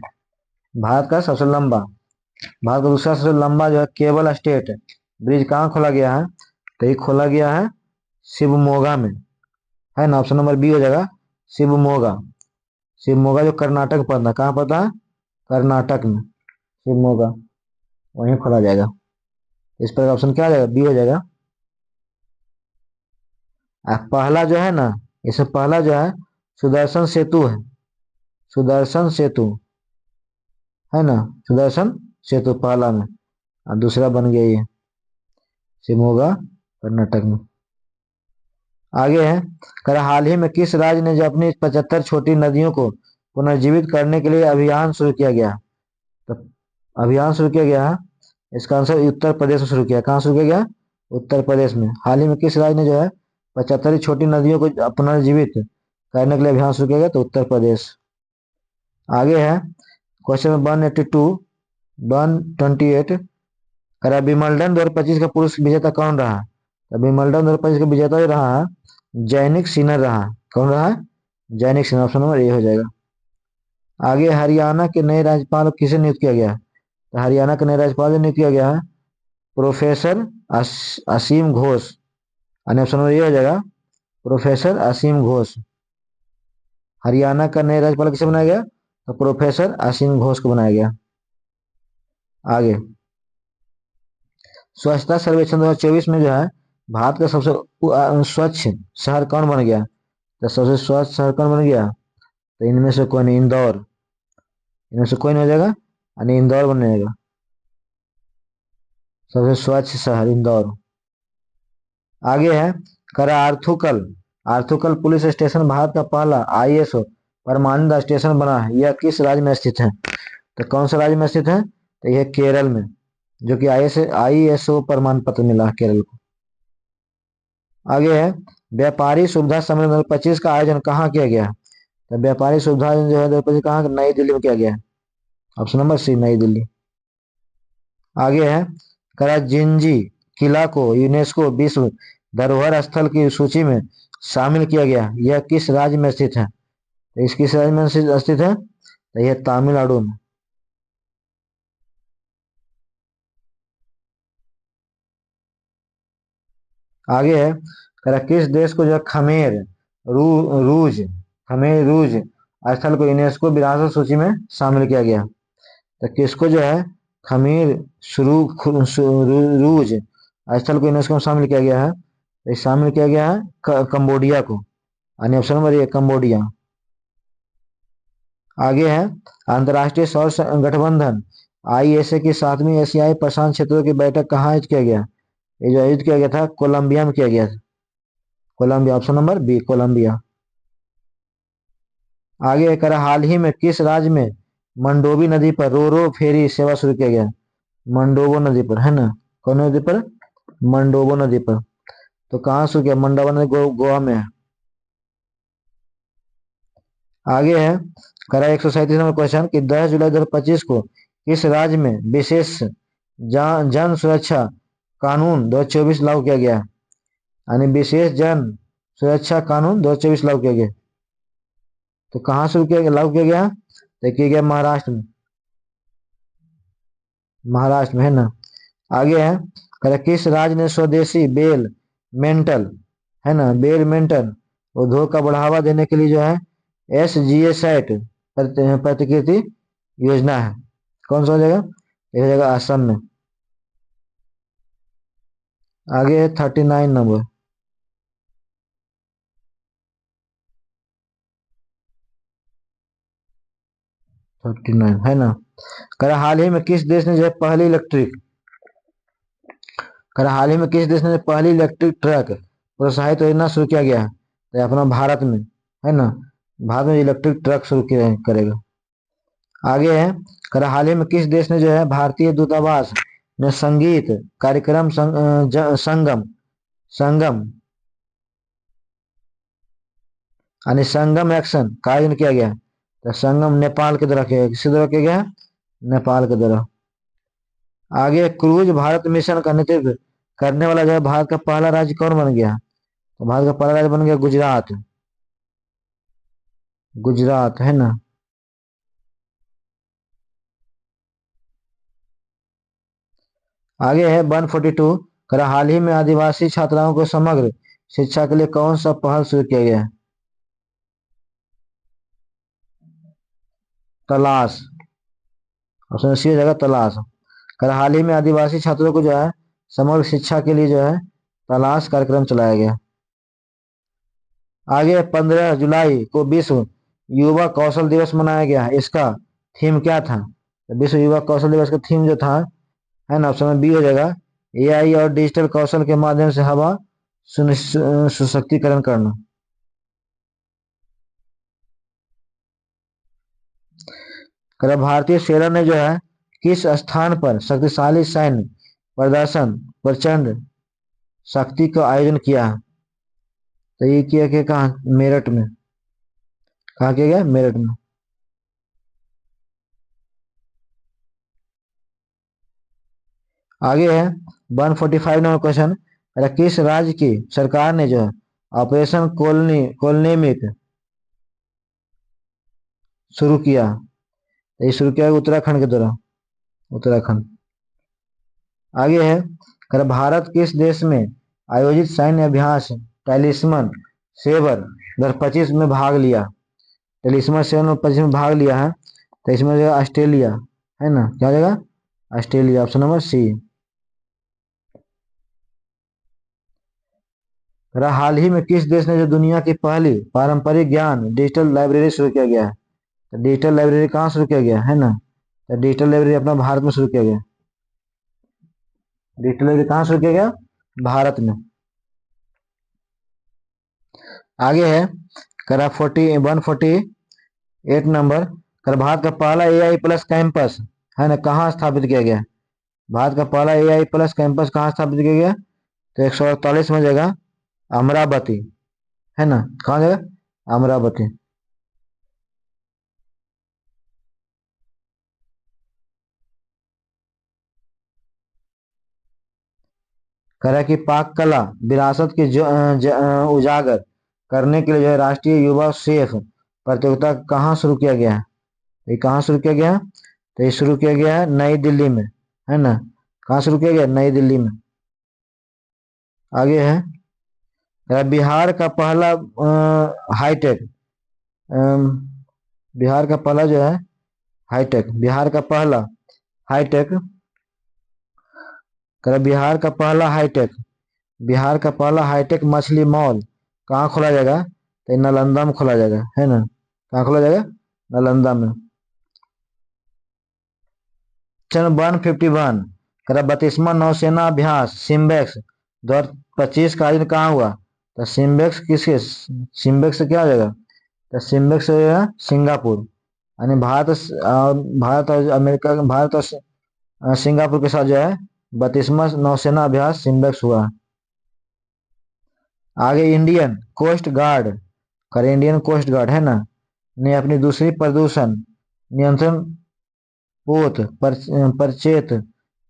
भारत का दूसरा सबसे लंबा जो है केबल स्टेट ब्रिज कहाँ खोला गया है? तो ये खोला गया है शिवमोगा में, है ना? ऑप्शन नंबर बी हो जाएगा शिवमोगा। शिवमोगा जो कर्नाटक में पड़ता है, कहाँ पड़ता है? कर्नाटक में शिवमोगा, वहीं खोला जाएगा। इस पर ऑप्शन क्या आ जाएगा? बी हो जाएगा। पहला जो है ना इसमें पहला जो है सुदर्शन सेतु है, सुदर्शन सेतु है ना, सुदर्शन सेतु पहला में, और दूसरा बन गया ये शिवमोगा कर्नाटक में। आगे है कर हाल ही में किस राज्य ने जो अपनी 75 छोटी नदियों को पुनर्जीवित करने के लिए अभियान शुरू किया गया? तो अभियान शुरू किया गया है, इसका आंसर उत्तर प्रदेश में शुरू किया। कहाँ शुरू किया गया? उत्तर प्रदेश में। हाल ही में किस राज्य ने जो है 75 छोटी नदियों को पुनर्जीवित करने के लिए अभियान शुरू किया गया? तो उत्तर प्रदेश। आगे है क्वेश्चन 128 करा विमल्डन 2025 का पुरुष विजेता कौन रहा? तो विमल्डन 2025 का विजेता ही रहा है जैनिक सिन्हा रहा। कौन रहा? जैनिक सिन्हा, ऑप्शन नंबर ए हो जाएगा। आगे हरियाणा के नए राज्यपाल किसे नियुक्त किया गया? तो हरियाणा के नए राज्यपाल नियुक्त किया गया है professor Aseem Ghosh. Option number A हो जाएगा प्रोफेसर असीम घोष। हरियाणा का नया राज्यपाल किसे बनाया गया? तो प्रोफेसर असीम घोष को बनाया गया। आगे स्वच्छता सर्वेक्षण 2024 में जो है भारत का सबसे स्वच्छ शहर कौन बन गया? तो सबसे स्वच्छ शहर कौन बन गया? तो इनमें से कोई नहीं, इंदौर। इनमें से कोई नहीं हो जाएगा, यानी इंदौर बन जाएगा सबसे स्वच्छ शहर, इंदौर। आगे है, करा आर्थुकल। आर्थुकल पुलिस स्टेशन भारत का पहला आईएसओ प्रमाणित स्टेशन बना है, यह किस राज्य में स्थित है? तो कौन सा राज्य में स्थित है? तो यह केरल में, जो कि आईएसओ प्रमाण पत्र मिला है केरल को। आगे है, व्यापारी सुविधा सम्मेलन 2025 का आयोजन कहाँ किया गया है? तो व्यापारी सुविधा जो है 2025 कहाँ, नई दिल्ली में किया गया है। ऑप्शन नंबर सी, नई दिल्ली। आगे है, कराजिंजी किला को यूनेस्को विश्व धरोहर स्थल की सूची में शामिल किया गया, यह किस राज्य में स्थित है? तो इस किस राज्य में स्थित है? तो यह तमिलनाडु में। आगे है, किस देश को जो खमेर रूज खमेर रूज स्थल को यूनेस्को विरासत सूची में शामिल किया गया? तो किसको जो है खमीर रूज स्थल को यूनेस्को में शामिल किया गया है? तो शामिल किया गया है कंबोडिया को, यानी ऑप्शन नंबर ए, कंबोडिया। आगे है, अंतर्राष्ट्रीय सौर गठबंधन आईएसए की 7वीं एशियाई प्रशांत क्षेत्रों की बैठक कहाँ आयोजित किया गया? ये जो आयोजित किया गया था कोलंबिया में किया गया था। Colombia, option number B, Colombia. आगे करा, हाल ही में किस राज्य में मंडोवी नदी पर रो रो फेरी सेवा शुरू किया गया? मंडोवो नदी पर, है ना? कौन नदी पर? मंडोवो नदी पर। तो कहाँ शुरू किया? मंडोवा नदी गोवा में है। आगे है, करा 137 नंबर क्वेश्चन कि 10 जुलाई 2025 को किस राज्य में विशेष जन सुरक्षा कानून 2024 लागू किया गया? यानी विशेष जन सुरक्षा कानून 2024 लागू किया गया। तो कहाँ शुरू किया गया, लागू किया गया? तो किया गया महाराष्ट्र में। महाराष्ट्र में, है ना? आगे है, कह किस राज्य ने स्वदेशी बेल मेंटल, है ना, बेल मेंटल उद्योग का बढ़ावा देने के लिए जो है SGA सेट प्रतिकृति योजना है? कौन सा हो जाएगा? एक जगह असम में। आगे है 39 नंबर। 39, है ना? कह हाल ही में किस देश ने जो है पहली इलेक्ट्रिक कह हाल ही में किस देश ने पहली इलेक्ट्रिक ट्रक प्रोत्साहित योजना शुरू किया गया है? तो अपना भारत में, है ना? भारत में इलेक्ट्रिक ट्रक शुरू किया करेगा। आगे है, कह हाल ही में किस देश ने जो है भारतीय दूतावास में संगीत कार्यक्रम संगम संगम यानी संगम एक्शन का आयोजन किया गया? तो संगम नेपाल के द्वारा किया गया। किसके द्वारा किया गया? नेपाल के द्वारा। आगे, क्रूज भारत मिशन का नेतृत्व करने वाला जो है भारत का पहला राज्य कौन बन गया? तो भारत का पहला राज्य बन गया गुजरात। गुजरात, है ना? आगे है 142, करा हाल ही में आदिवासी छात्राओं को समग्र शिक्षा के लिए कौन सा पहल शुरू किया गया है? तलाश, ऑप्शन सी हो जाएगा, तलाश। करा हाल ही में आदिवासी छात्रों को जो है समग्र शिक्षा के लिए जो है तलाश कार्यक्रम चलाया गया। आगे 15 जुलाई को विश्व युवा कौशल दिवस मनाया गया है, इसका थीम क्या था? तो विश्व युवा कौशल दिवस का थीम जो था, है ना, ऑप्शन बी हो जाएगा, AI और डिजिटल कौशल के माध्यम से हवा सशक्तिकरण करना। कर भारतीय सेना ने जो है किस स्थान पर शक्तिशाली सैन्य प्रदर्शन प्रचंड शक्ति का आयोजन किया है? तो ये किया कि कहा, मेरठ में। कहा किया गया? मेरठ में। आगे है 145 नंबर क्वेश्चन, किस राज्य की सरकार ने जो है ऑपरेशन कोलनेमिक शुरू किया? तो ये शुरू किया उत्तराखंड के द्वारा, उत्तराखंड। आगे है, कर भारत किस देश में आयोजित सैन्य अभ्यास टैलिस्मन सेवर 2025 में भाग लिया? टैलिस्मन सेवर में 25 में भाग लिया है। तो इसमें जो ऑस्ट्रेलिया, है ना, क्या हो जाएगा? Australia, option number C. हाल ही में किस देश ने जो दुनिया की पहली पारंपरिक ज्ञान डिजिटल लाइब्रेरी शुरू किया गया है? तो डिजिटल लाइब्रेरी कहाँ शुरू किया गया है ना? तो डिजिटल लाइब्रेरी अपना भारत में शुरू किया गया। डिजिटल लाइब्रेरी कहाँ शुरू किया गया? भारत में। आगे है करा 148 नंबर। कर भारत का पहला AI प्लस कैंपस है ना कहाँ स्थापित किया गया? भारत का पहला AI प्लस कैंपस कहाँ स्थापित किया गया? तो 148 में जगह अमरावती है ना। कहाँ जगह? अमरावती। करा कि पाक कला विरासत की उजागर करने के लिए जो है राष्ट्रीय युवा शेफ प्रतियोगिता कहाँ शुरू किया गया है? ये कहाँ शुरू किया गया है? तो ये शुरू किया गया है नई दिल्ली में है ना। कहाँ शुरू किया गया? नई दिल्ली में। आगे है बिहार का पहला हाईटेक बिहार का पहला जो है हाईटेक बिहार का पहला हाईटेक बिहार का पहला हाईटेक मछली मॉल कहाँ खोला जाएगा? तो नालंदा में खोला जाएगा है ना। कहाँ खोला जाएगा? नालंदा में। चरण 151 करा 32वां नौसेना अभ्यास सिम्बेक्स 2025 का आयोजन कहाँ हुआ? तो सिम्बेक्स किसके सिम्बेक्स से क्या हो जाएगा? तो सिम्बेक्स से सिंगापुर यानी भारत और अमेरिका भारत और सिंगापुर के साथ जो है 32वां नौसेना अभ्यास सिम्बेक्स हुआ। आगे इंडियन कोस्ट गार्ड करे इंडियन कोस्ट गार्ड है ना ने अपनी दूसरी प्रदूषण नियंत्रण पोत परचेत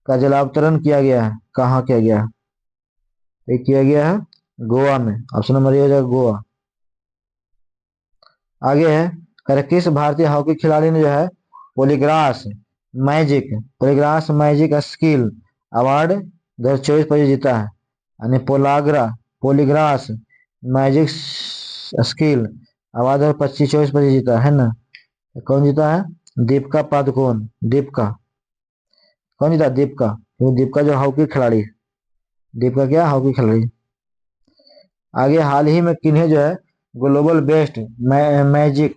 का जलावतरण किया गया है कहाँ किया गया है? ये किया गया है गोवा में। ऑप्शन नंबर ए हो जाएगा गोवा। आगे है करे किस भारतीय हॉकी खिलाड़ी ने जो है पोलीग्रास पोलीग्रास मैजिक स्किल अवार्ड 2024 पर जीता है यानी पोलीग्रास मैजिक स्किल अवार्ड 2025-24 पर जीता है ना। कौन जीता है? दीपिका पादुकोण। दीपिका कौन जीता? दीपिका क्योंकि दीपिका जो हॉकी खिलाड़ी है। दीपिका क्या हॉकी खिलाड़ी। आगे हाल ही में किन्हें जो है ग्लोबल बेस्ट मैजिक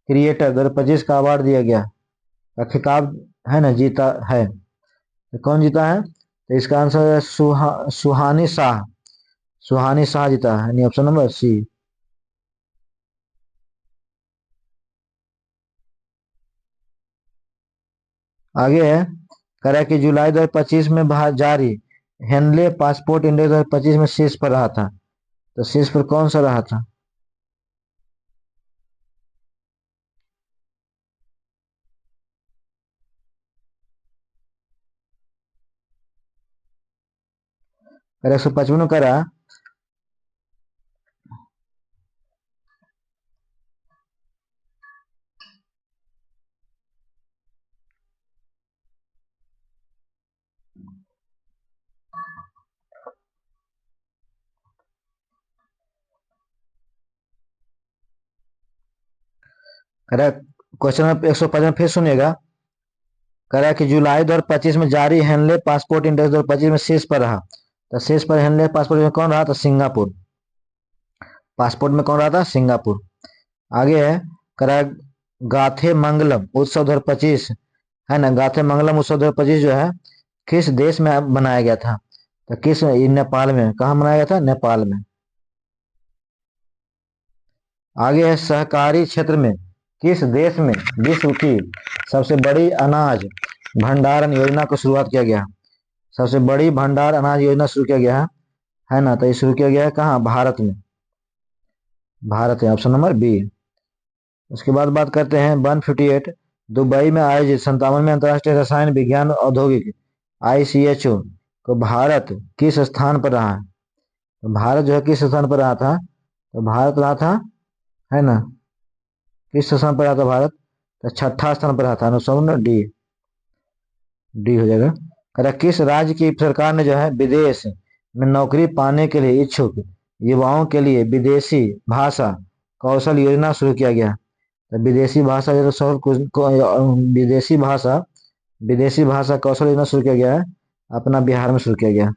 क्रिएटर 2025 का अवार्ड दिया गया का खिताब है ना जीता है। तो कौन जीता है? तो इसका आंसर है सुहानी शाह। सुहानी शाह जीता है यानी ऑप्शन नंबर सी। आगे है करा कि जुलाई 2025 में जारी हेनले पासपोर्ट इंडेक्स 2025 में शीर्ष पर रहा था। तो शीर्ष पर कौन सा रहा था? करा 155 करा करा क्वेश्चन नंबर 155 फिर सुनिएगा। करा कि जुलाई 2025 में जारी हेनले पासपोर्ट इंडेक्स 2025 में शीर्ष पर रहा। तो शीर्ष पर हेनले पासपोर्ट में कौन रहा था? सिंगापुर। पासपोर्ट में कौन रहा था? सिंगापुर। आगे है करा गाथे मंगलम उत्सव 2025 है ना। गाथे मंगलम उत्सव 2025 जो है किस देश में मनाया गया था? तो किस नेपाल में। कहाँ मनाया गया था? नेपाल में। आगे है सहकारी क्षेत्र में किस देश में विश्व की सबसे बड़ी अनाज भंडारण योजना को शुरुआत किया गया? सबसे बड़ी भंडार अनाज योजना शुरू किया गया है ना। तो ये शुरू किया गया है कहाँ? भारत में। भारत है ऑप्शन नंबर बी। उसके बाद बात करते हैं 158 दुबई में आयोजित 57वें अंतर्राष्ट्रीय रसायन विज्ञान औद्योगिक ICHO को भारत किस स्थान पर रहा है? तो भारत जो है किस स्थान पर रहा था? तो भारत रहा था है ना किस स्थान पर रहा था भारत? तो छठा स्थान पर रहा था। Option D. डी हो जाएगा। कह किस राज्य की सरकार ने जो है विदेश में नौकरी पाने के लिए इच्छुक युवाओं के लिए विदेशी भाषा कौशल योजना शुरू किया गया? तो विदेशी भाषा कौशल योजना शुरू किया गया है अपना बिहार में शुरू किया गया।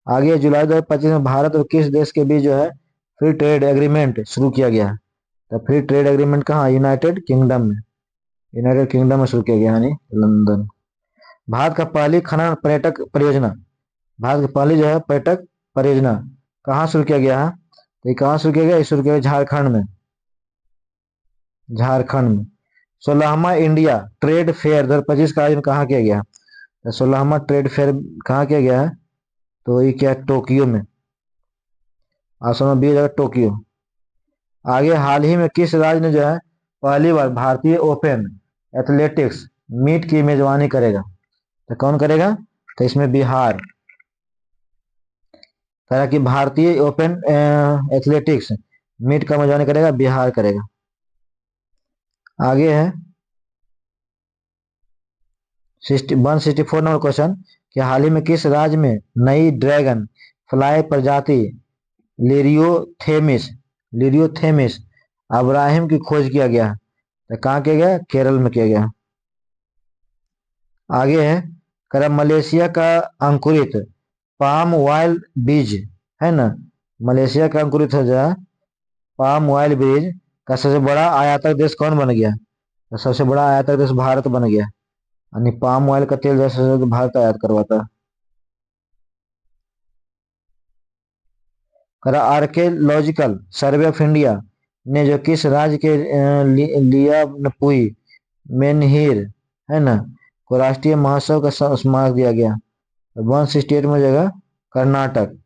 आगे जुलाई 2025 में भारत और किस देश के बीच जो है फ्री ट्रेड एग्रीमेंट शुरू किया गया है? तो फ्री ट्रेड एग्रीमेंट कहाँ? यूनाइटेड किंगडम में। यूनाइटेड किंगडम में शुरू किया गया, यानी लंदन। भारत का पहली खनन पर्यटक परियोजना, भारत की पहली जो है पर्यटक परियोजना कहाँ शुरू किया गया है? तो ये कहाँ शुरू किया गया? शुरू किया गया झारखंड में। झारखंड में। 16वां इंडिया ट्रेड फेयर 2025 का आयोजन कहाँ किया गया? तो 16वां ट्रेड फेयर कहाँ किया गया है? तो ये क्या, टोक्यो में। ऑप्शन नंबर बी हो जाएगा, टोक्यो। आगे हाल ही में किस राज्य ने जो है पहली बार भारतीय ओपन एथलेटिक्स मीट की मेजबानी करेगा? तो कौन करेगा? तो इसमें बिहार। कह कि भारतीय ओपन एथलेटिक्स मीट का मेजबानी करेगा, बिहार करेगा। आगे है 164 नंबर क्वेश्चन कि हाल ही में किस राज्य में नई ड्रैगन फ्लाई प्रजाति लिरियोथेमिस लिरियोथेमिस अब्राहिम की खोज किया गया? तो कहाँ किया गया? केरल में किया गया। आगे है कर मलेशिया का अंकुरित पाम ऑयल बीज है ना, मलेशिया का अंकुरित हो जाए पाम ऑयल बीज का सबसे बड़ा आयातक देश कौन बन गया? तो सबसे बड़ा आयातक देश भारत बन गया, यानी पाम ऑयल का तेल जैसे भारत आयात करवाता है। करा आर्कियोलॉजिकल सर्वे ऑफ इंडिया ने जो किस राज्य के लियापुई मेनहिर है ना को राष्ट्रीय महोत्सव का स्मारक दिया गया? 168 में हो जाएगा कर्नाटक।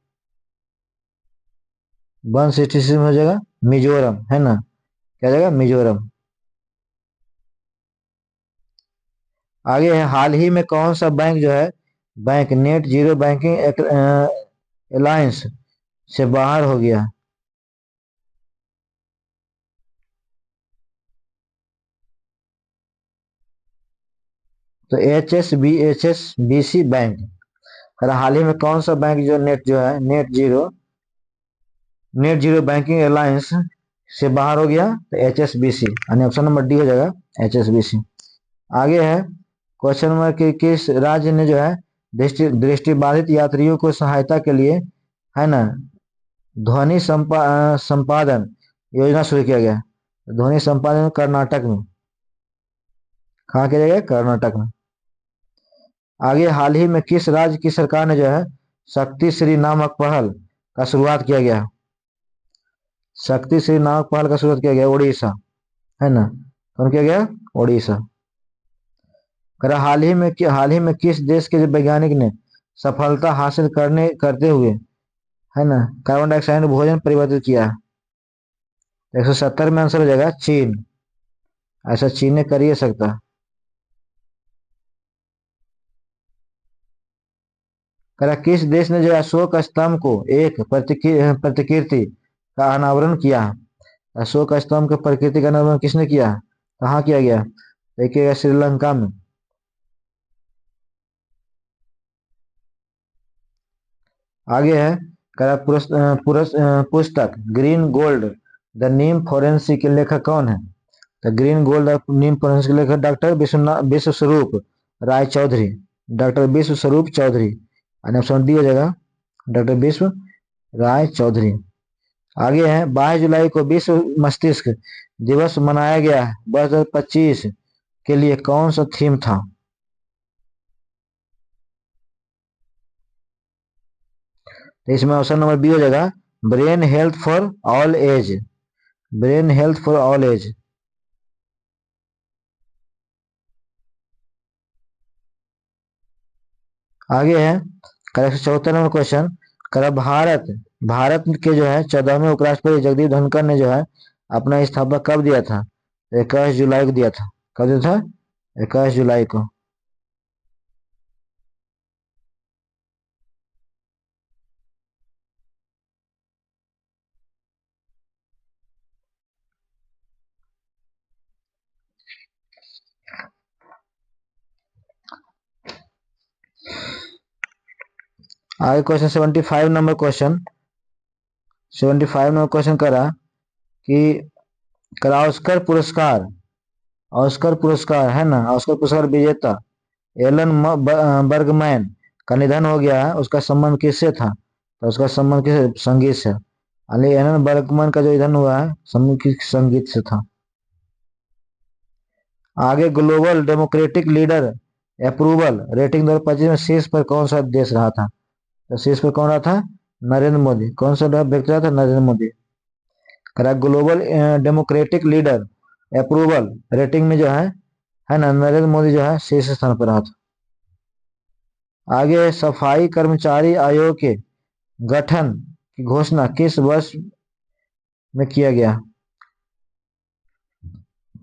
166 में हो जाएगा मिजोरम, है ना, क्या जाएगा? मिजोरम। आगे है हाल ही में कौन सा बैंक जो है bank net zero banking alliance से बाहर हो गया? तो H S B C bank. अरे हाल ही में कौन सा बैंक जो है नेट जीरो बैंकिंग अलायंस से बाहर हो गया? तो एच एस बी सी, यानी ऑप्शन नंबर डी हो जाएगा एच एस बी सी। आगे है क्वेश्चन नंबर कि किस राज्य ने जो है दृष्टिबाधित यात्रियों को सहायता के लिए है ना ध्वनि संपादन योजना शुरू किया गया? ध्वनि संपादन कर्नाटक में। कहाँ किया जाएगा? कर्नाटक में। आगे हाल ही में किस राज्य की सरकार ने जो है शक्ति श्री नामक पहल का शुरुआत किया गया? शक्ति श्री नामक पहल का शुरुआत किया गया उड़ीसा, है ना, कौन किया गया? उड़ीसा। कर हाल ही में किस देश के वैज्ञानिक ने सफलता हासिल करते हुए है ना कार्बन डाइऑक्साइड भोजन परिवर्तित किया? 170 में आंसर हो जाएगा चीन। ऐसा चीन ने कर ही सकता। करा किस देश ने जो अशोक स्तंभ को एक प्रतिकृति का अनावरण किया? अशोक स्तंभ के प्रकृति का अनावरण किसने किया? कहाँ किया गया? देखिएगा श्रीलंका में। आगे है करा पुस्तक green gold the Neem forensic के लेखक कौन है? तो ग्रीन गोल्ड नीम फोरेंसिक के लेखक डॉक्टर विश्व स्वरूप राय चौधरी। डॉक्टर विश्व स्वरूप चौधरी, यानी ऑप्शन डी हो जाएगा डॉक्टर विश्व राय चौधरी। आगे है 22 जुलाई को विश्व मस्तिष्क दिवस मनाया गया है 2025 के लिए कौन सा थीम था? तो इसमें ऑप्शन नंबर बी हो जाएगा brain health for all age. Brain health for all age. आगे है करेक्ट 74 नंबर क्वेश्चन कर भारत भारत के जो है 14वें उपराष्ट्रपति जगदीप धनखड़ ने जो है अपना इस्तीफा कब दिया था? 21 जुलाई को दिया था। कब दिया था? 21 जुलाई को। आगे क्वेश्चन 75 नंबर क्वेश्चन करा कि ऑस्कर पुरस्कार है ना, ऑस्कर पुरस्कार विजेता एलन बर्गमैन का निधन हो गया है, उसका संबंध किससे था? तो उसका संबंध किस संगीत से। अली एनन बर्गमैन का जो निधन हुआ है संगीत से था। आगे global democratic leader approval rating 2025 में शीर्ष पर कौन सा देश रहा था। तो शीर्ष पर कौन रहा था, नरेंद्र मोदी। कौन सा व्यक्ति रहा था, नरेंद्र मोदी। करा global democratic leader approval rating में जो है ना, नरेंद्र मोदी जो है शीर्ष स्थान पर रहा था। आगे सफाई कर्मचारी आयोग के गठन की घोषणा किस वर्ष में किया गया।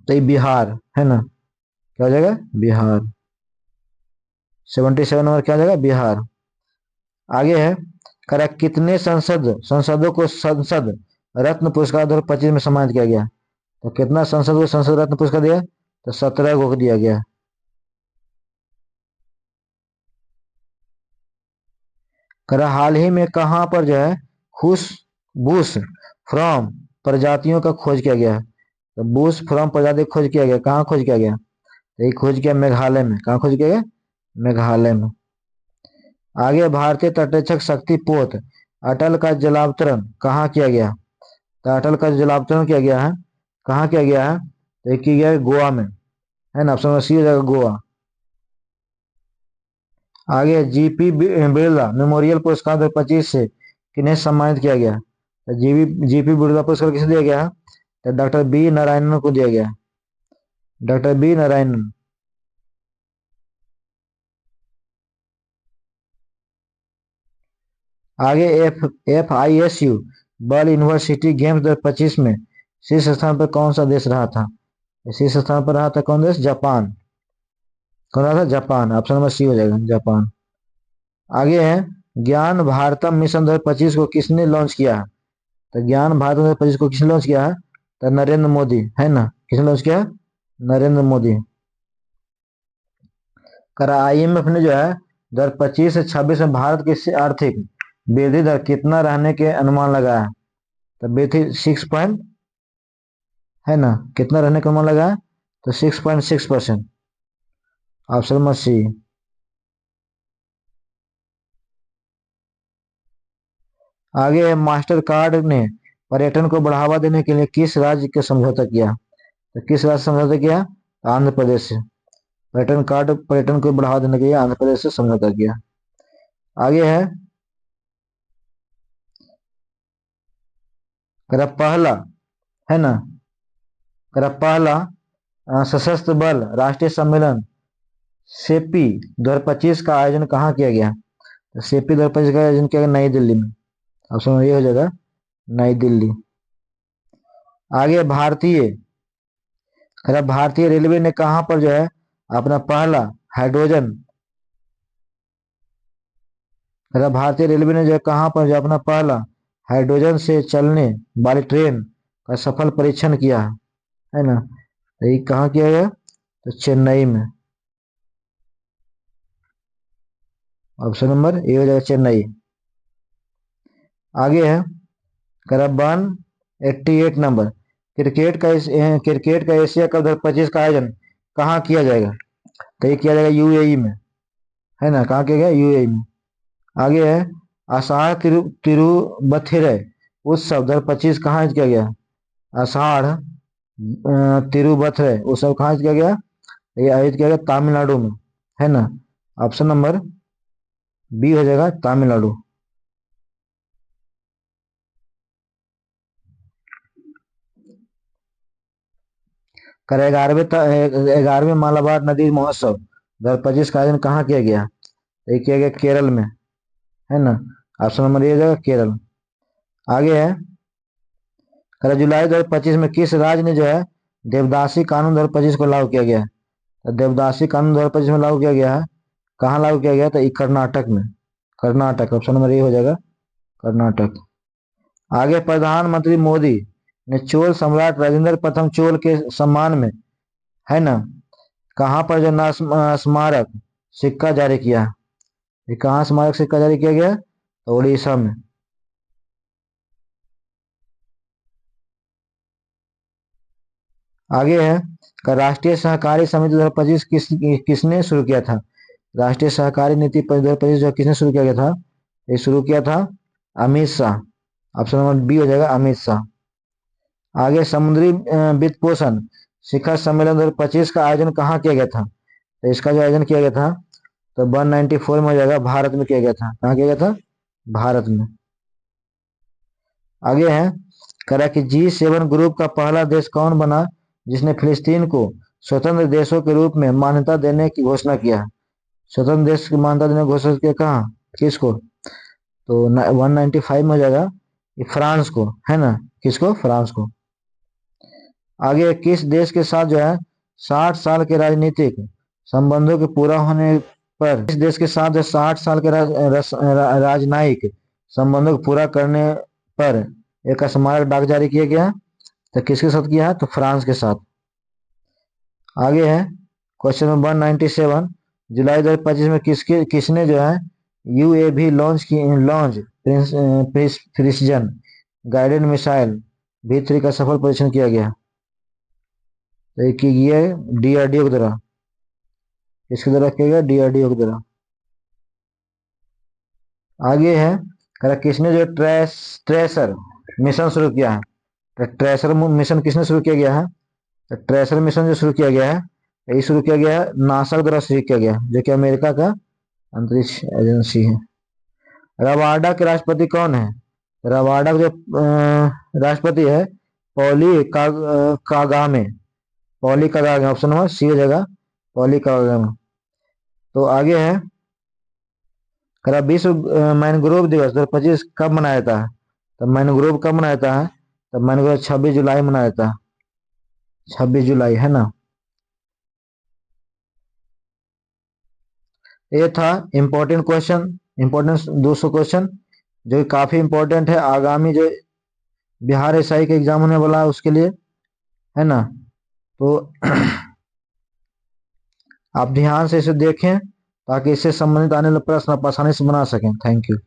तो ये बिहार है ना, क्या हो जाएगा, बिहार। 77 नंबर क्या हो जाएगा, बिहार। आगे है करा कितने संसदों को संसद रत्न पुरस्कार 2025 में सम्मानित किया गया। तो कितना संसद को संसद रत्न पुरस्कार दिया, तो 17 को दिया गया। करा हाल ही में कहां पर जो है खुश बुश फ्रॉम प्रजातियों का खोज किया गया है। तो बुश फ्रॉम प्रजाति खोज किया गया, कहाँ खोज किया गया, तो ये खोज किया मेघालय में। कहाँ खोज किया गया, मेघालय में। आगे भारतीय तटरक्षक शक्ति पोत अटल का जलावतरण कहाँ किया गया। तो अटल का जलावतरण किया गया है, कहाँ किया गया है, तो ये किया गया है गोवा में, है ना, ऑप्शन सी हो जाएगा, गोवा। आगे जीपी बिरला मेमोरियल पुरस्कार 2025 से किन्हें सम्मानित किया गया। तो जीपी बिरला पुरस्कार किसे दिया गया है, तो डॉक्टर बी नारायणन को दिया गया, डॉक्टर बी नारायणन। आगे FISU वर्ल्ड यूनिवर्सिटी गेम्स 2025 में शीर्ष स्थान पर कौन सा देश रहा था। शीर्ष स्थान पर रहा था कौन देश, जापान। कौन रहा था, जापान। ऑप्शन नंबर सी हो जाएगा, जापान। आगे है ज्ञान भारतम मिशन 2025 को किसने लॉन्च किया है। तो ज्ञान भारत 2025 को किसने लॉन्च किया है, तो नरेंद्र मोदी, है ना, किसने लॉन्च किया, नरेंद्र मोदी। करा IMF ने जो है 2025 से 26 में भारत की आर्थिक वृद्धि दर कितना रहने के अनुमान लगाया है। तो वृद्धि 6 है ना, कितना रहने का अनुमान लगाया, तो 6.6%। Option number C. आगे मास्टर कार्ड ने पर्यटन को बढ़ावा देने के लिए किस राज्य के समझौता किया। तो किस राज्य से समझौता किया, आंध्र प्रदेश से। पर्यटन को बढ़ावा देने के लिए आंध्र प्रदेश से समझौता किया। आगे है मेरा पहला, है ना, मेरा पहला सशस्त्र बल राष्ट्रीय सम्मेलन सेपी 2025 का आयोजन कहाँ किया गया। तो सेपी 2025 का आयोजन किया गया नई दिल्ली में। ऑप्शन ये हो जाएगा, नई दिल्ली। आगे भारतीय रेलवे ने कहां पर जो है अपना पहला हाइड्रोजन, भारतीय रेलवे ने जो है कहां पर जो अपना पहला हाइड्रोजन से चलने वाली ट्रेन का सफल परीक्षण किया है ना, तो ये कहाँ किया गया, तो चेन्नई में। ऑप्शन नंबर ए हो जाएगा, चेन्नई। आगे है करबन 88 नंबर क्रिकेट का एशिया कप 2025 का आयोजन कहाँ किया जाएगा। तो ये किया जाएगा UAE में, है ना, कहाँ किया गया, UAE में। आगे है आषाढ़ तिरुबथिरय उत्सव 2025 कहाँ किया गया। आषाढ़ तिरुबथिरय उत्सव कहाँ किया गया, ये आयोजित किया गया तमिलनाडु में, है ना। ऑप्शन नंबर बी हो जाएगा, तमिलनाडु। कर 11वें मालाबार नदी महोत्सव 2025 का आयोजन कहाँ किया गया। ये किया गया केरल में, है ना। ऑप्शन नंबर ए हो जाएगा, केरल। आगे है कर जुलाई 2025 में किस राज्य ने जो है देवदासी कानून 2025 को लागू किया गया है। तो देवदासी कानून 2025 में लागू किया गया है, कहाँ लागू किया गया, तो ये कर्नाटक में, कर्नाटक। ऑप्शन नंबर ए हो जाएगा, कर्नाटक। आगे प्रधानमंत्री मोदी ने चोल सम्राट राजेंद्र प्रथम चोल के सम्मान में, है ना, कहां पर जो स्मारक सिक्का जारी किया। ये कहाँ स्मारक सिक्का जारी किया गया, तो उड़ीसा में। आगे है राष्ट्रीय सहकारी समिति 2025 किसने शुरू किया था। राष्ट्रीय सहकारी नीति 2025 जो किसने शुरू किया गया था, ये शुरू किया था Amit Shah. Option number B हो जाएगा अमित शाह। आगे, समुद्री वित्त पोषण शिखर सम्मेलन 2025 का आयोजन कहाँ किया गया था? तो इसका जो आयोजन किया गया था तो 194 में हो जाएगा, भारत में किया गया था। कहाँ किया गया था? भारत में। आगे है, कह रहा कि G7 ग्रुप का पहला देश कौन बना जिसने फिलिस्तीन को स्वतंत्र देशों के रूप में मान्यता देने की घोषणा किया? स्वतंत्र देश की मान्यता देने की घोषणा किया कहाँ, किसको? तो 195 में हो जाएगा, ये फ्रांस को, है ना? किसको? फ्रांस को। आगे, किस देश के साथ जो है 60 साल के राजनीतिक संबंधों के पूरा होने पर, किस देश के साथ 60 साल के राजनयिक संबंधों को पूरा करने पर एक स्मारक डाक जारी किया गया? तो किसके साथ किया है? तो फ्रांस के साथ। आगे है क्वेश्चन नंबर 197, जुलाई 2025 में किसने जो है UAV launch precision guided missile V3 का सफल परीक्षण किया गया? तो ये DRDO के द्वारा। किसके द्वारा किया गया? DRDO के द्वारा। आगे है, किसने जो ट्रेसर मिशन शुरू किया है? तो ट्रेसर मिशन किसने शुरू किया गया है? तो ट्रेसर मिशन जो शुरू किया गया है, ये शुरू किया गया है नासा द्वारा शुरू किया गया, जो कि अमेरिका का अंतरिक्ष एजेंसी है। रवांडा के राष्ट्रपति कौन है? रवांडा के जो राष्ट्रपति है Kagame. Paul Kagame, option number C हो जाएगा, पॉली कागामे। तो आगे है, विश्व मैनग्रोव दिवस 2025 कब मनाया जाता है? तो मैनग्रोव कब मनाया जाता है? तो मैनग्रोव 26 जुलाई मनाया जाता है, 26 जुलाई, है ना? ये था इंपॉर्टेंट क्वेश्चन, इंपॉर्टेंट 200 क्वेश्चन, जो काफी इंपॉर्टेंट है आगामी जो बिहार एसआई का एग्जाम होने वाला है उसके लिए, है ना? तो आप ध्यान से इसे देखें ताकि इससे संबंधित आने वाले प्रश्न आप आसानी से बना सकें। Thank you.